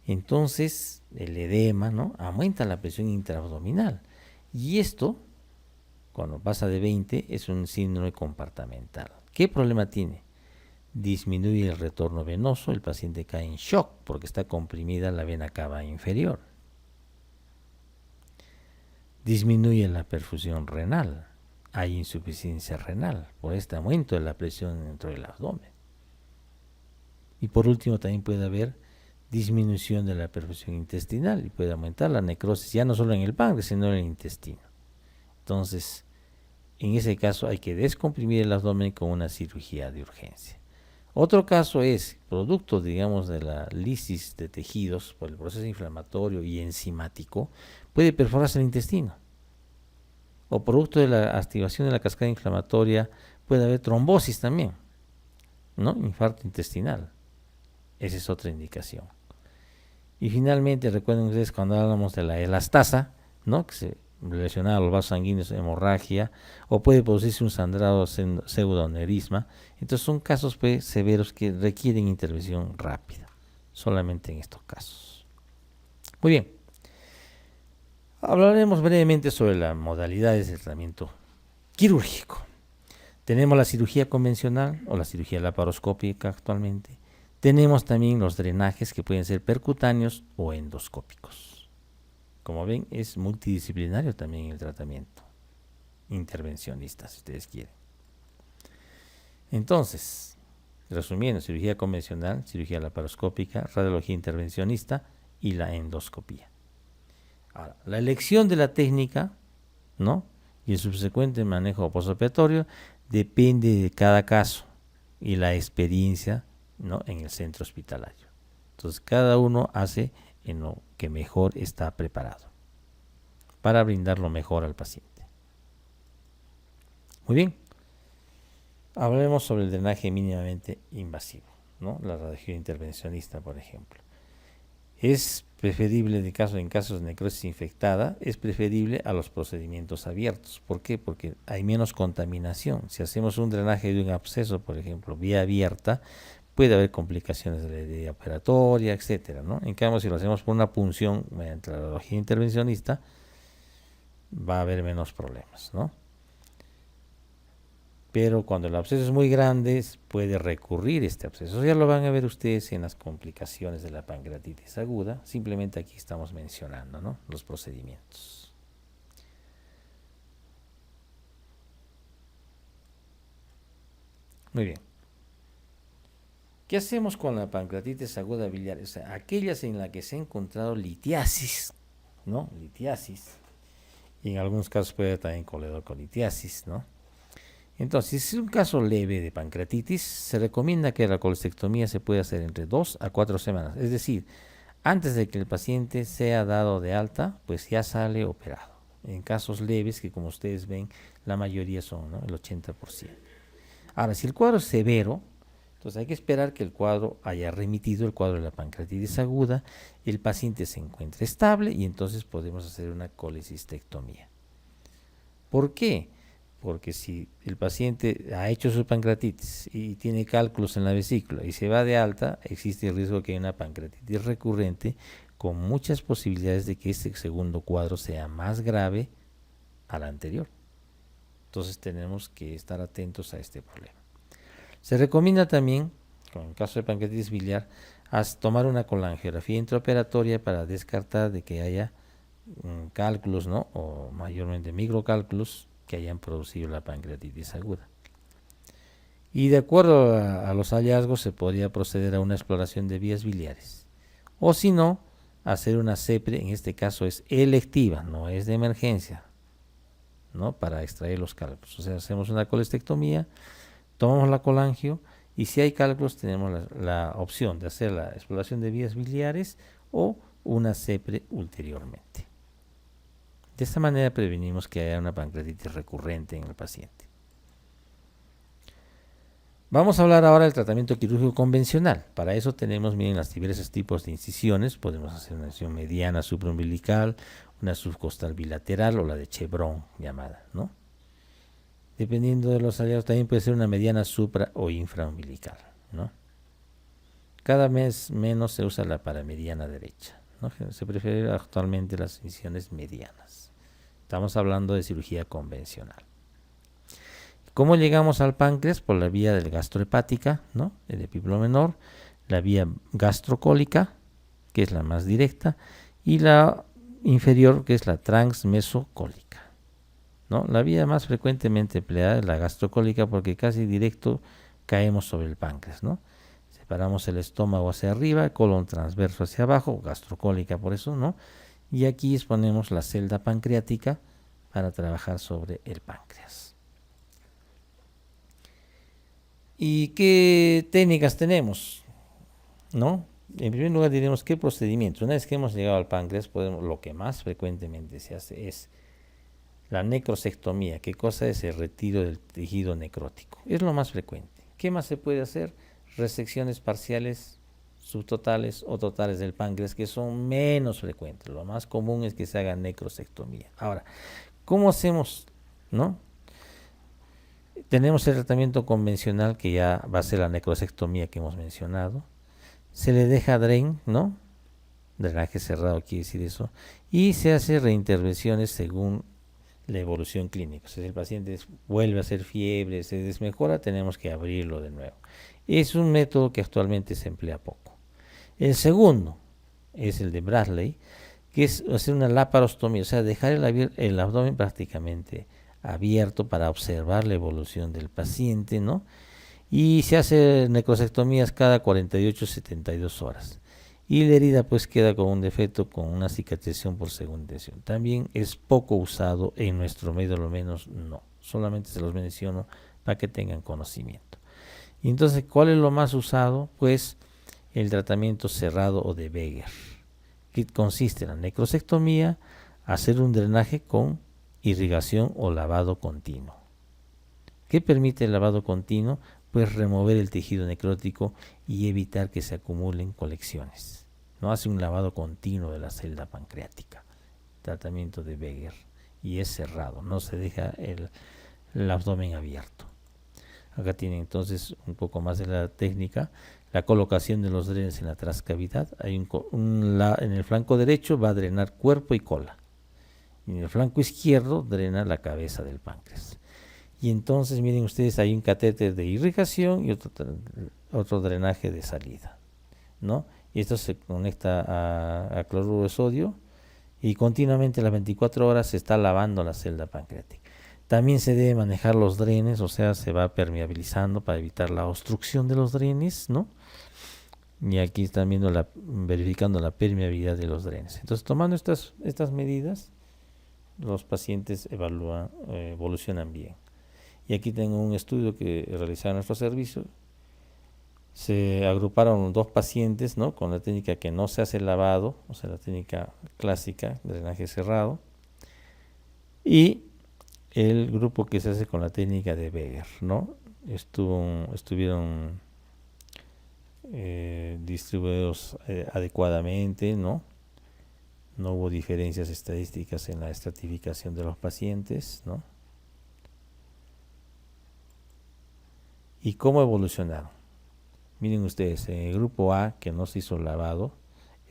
entonces el edema, ¿no?, aumenta la presión intraabdominal. Y esto, cuando pasa de 20, es un síndrome compartamental. ¿Qué problema tiene? Disminuye el retorno venoso, el paciente cae en shock porque está comprimida la vena cava inferior. Disminuye la perfusión renal, hay insuficiencia renal por este aumento de la presión dentro del abdomen. Y por último también puede haber disminución de la perfusión intestinal y puede aumentar la necrosis ya no solo en el páncreas sino en el intestino. Entonces, en ese caso hay que descomprimir el abdomen con una cirugía de urgencia. Otro caso es, producto, digamos, de la lisis de tejidos por el proceso inflamatorio y enzimático, puede perforarse el intestino. O producto de la activación de la cascada inflamatoria puede haber trombosis también, ¿no?, infarto intestinal. Esa es otra indicación. Y finalmente, recuerden ustedes cuando hablamos de la elastasa, ¿no?, que se relaciona a los vasos sanguíneos, hemorragia, o puede producirse un sangrado pseudoaneurisma. Entonces son casos pues severos que requieren intervención rápida, solamente en estos casos. Muy bien, hablaremos brevemente sobre las modalidades de tratamiento quirúrgico. Tenemos la cirugía convencional o la cirugía laparoscópica actualmente. Tenemos también los drenajes que pueden ser percutáneos o endoscópicos. Como ven, es multidisciplinario también el tratamiento, intervencionista, si ustedes quieren. Entonces, resumiendo, cirugía convencional, cirugía laparoscópica, radiología intervencionista y la endoscopía. Ahora, la elección de la técnica, ¿no?, y el subsecuente manejo postoperatorio depende de cada caso y la experiencia, ¿no?, en el centro hospitalario. Entonces, cada uno hace en lo que mejor está preparado para brindar lo mejor al paciente. Muy bien, hablaremos sobre el drenaje mínimamente invasivo, ¿no?, la radiología intervencionista, por ejemplo. Es preferible en casos de necrosis infectada, es preferible a los procedimientos abiertos. ¿Por qué? Porque hay menos contaminación. Si hacemos un drenaje de un absceso, por ejemplo, vía abierta, puede haber complicaciones de la herida operatoria, etcétera, ¿no? En cambio, si lo hacemos por una punción mediante la radiología intervencionista, va a haber menos problemas, ¿no? Pero cuando el absceso es muy grande, puede recurrir este absceso. Ya lo van a ver ustedes en las complicaciones de la pancreatitis aguda. Simplemente aquí estamos mencionando, ¿no?, los procedimientos. Muy bien. ¿Qué hacemos con la pancreatitis aguda biliar? O sea, aquellas en las que se ha encontrado litiasis, ¿no? Litiasis. Y en algunos casos puede haber también coledocolitiasis, ¿no? Entonces, si es un caso leve de pancreatitis, se recomienda que la colestectomía se pueda hacer entre 2 a 4 semanas. Es decir, antes de que el paciente sea dado de alta, pues ya sale operado. En casos leves, que como ustedes ven, la mayoría son, ¿no?, el 80%. Ahora, si el cuadro es severo, entonces hay que esperar que el cuadro haya remitido, el cuadro de la pancreatitis aguda, el paciente se encuentre estable y entonces podemos hacer una colecistectomía. ¿Por qué? Porque si el paciente ha hecho su pancreatitis y tiene cálculos en la vesícula y se va de alta, existe el riesgo de que haya una pancreatitis recurrente con muchas posibilidades de que este segundo cuadro sea más grave al anterior. Entonces tenemos que estar atentos a este problema. Se recomienda también, con el caso de pancreatitis biliar, tomar una colangiografía intraoperatoria para descartar de que haya cálculos, ¿no?, o mayormente microcálculos que hayan producido la pancreatitis aguda. Y de acuerdo a los hallazgos se podría proceder a una exploración de vías biliares. O si no, hacer una CEPRE, en este caso es electiva, no es de emergencia, ¿no?, para extraer los cálculos. O sea, hacemos una colestectomía, tomamos la colangio y si hay cálculos tenemos la opción de hacer la exploración de vías biliares o una CEPRE ulteriormente. De esta manera prevenimos que haya una pancreatitis recurrente en el paciente. Vamos a hablar ahora del tratamiento quirúrgico convencional. Para eso tenemos, miren, los diversos tipos de incisiones. Podemos hacer una incisión mediana supraumbilical, una subcostal bilateral o la de Chevron llamada, ¿no? Dependiendo de los hallazgos también puede ser una mediana supra o infraumbilical, ¿no? Cada vez menos se usa la paramediana derecha, ¿no? Se prefieren actualmente las incisiones medianas. Estamos hablando de cirugía convencional. ¿Cómo llegamos al páncreas? Por la vía del gastrohepática, ¿no?, el epíplo menor, la vía gastrocólica, que es la más directa, y la inferior, que es la transmesocólica, ¿no? La vía más frecuentemente empleada es la gastrocólica porque casi directo caemos sobre el páncreas, ¿no? Separamos el estómago hacia arriba, el colon transverso hacia abajo, gastrocólica por eso, ¿no? Y aquí exponemos la celda pancreática para trabajar sobre el páncreas. ¿Y qué técnicas tenemos?, ¿no? En primer lugar diremos qué procedimientos. Una vez que hemos llegado al páncreas, lo que más frecuentemente se hace es la necrosectomía. ¿Qué cosa es? El retiro del tejido necrótico. Es lo más frecuente. ¿Qué más se puede hacer? Resecciones parciales, subtotales o totales del páncreas, que son menos frecuentes. Lo más común es que se haga necrosectomía. Ahora, ¿cómo hacemos, no? Tenemos el tratamiento convencional, que ya va a ser la necrosectomía que hemos mencionado. Se le deja DREN, ¿no? Drenaje cerrado quiere decir eso. Y se hace reintervenciones según la evolución clínica. Si el paciente vuelve a hacer fiebre, se desmejora, tenemos que abrirlo de nuevo. Es un método que actualmente se emplea poco. El segundo es el de Bradley, que es hacer una laparostomía, o sea, dejar el abdomen prácticamente abierto para observar la evolución del paciente, ¿no? Y se hace necrosectomías cada 48 72 horas. Y la herida pues queda con un defecto, con una cicatrización por segunda intención. También es poco usado en nuestro medio, lo menos no. Solamente se los menciono para que tengan conocimiento. Y entonces, ¿cuál es lo más usado? Pues el tratamiento cerrado o de Beger, que consiste en la necrosectomía, hacer un drenaje con irrigación o lavado continuo. ¿Qué permite el lavado continuo? Pues remover el tejido necrótico y evitar que se acumulen colecciones, no hace un lavado continuo de la celda pancreática, tratamiento de Beger, y es cerrado, no se deja el abdomen abierto. Acá tienen entonces un poco más de la técnica. La colocación de los drenes en la transcavidad. Hay en el flanco derecho va a drenar cuerpo y cola. Y en el flanco izquierdo drena la cabeza del páncreas. Y entonces miren ustedes, hay un catéter de irrigación y otro drenaje de salida, ¿no? Y esto se conecta a cloruro de sodio y continuamente a las 24 horas se está lavando la celda pancreática. También se debe manejar los drenes, o sea, se va permeabilizando para evitar la obstrucción de los drenes, ¿no? Y aquí están verificando la permeabilidad de los drenes. Entonces, tomando estas medidas, los pacientes evolucionan bien. Y aquí tengo un estudio que realizaron nuestro servicio. Se agruparon 2 pacientes, ¿no?, con la técnica que no se hace lavado, o sea, la técnica clásica, drenaje cerrado, y el grupo que se hace con la técnica de Beger, ¿no? Estuvieron distribuidos adecuadamente, ¿no? No hubo diferencias estadísticas en la estratificación de los pacientes, ¿no? ¿Y cómo evolucionaron? Miren ustedes, en el grupo A, que no se hizo lavado,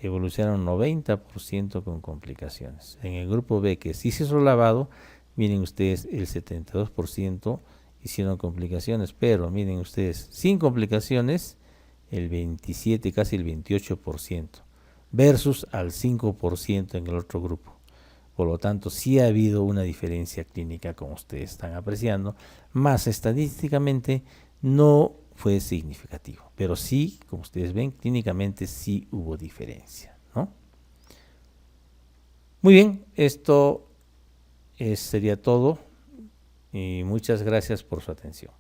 evolucionaron 90% con complicaciones. En el grupo B, que sí se hizo lavado, miren ustedes, el 72% hicieron complicaciones, pero miren ustedes, sin complicaciones, el 27, casi el 28%, versus al 5% en el otro grupo. Por lo tanto, sí ha habido una diferencia clínica, como ustedes están apreciando, más estadísticamente no fue significativo, pero sí, como ustedes ven, clínicamente sí hubo diferencia, ¿no? Muy bien, esto sería todo y muchas gracias por su atención.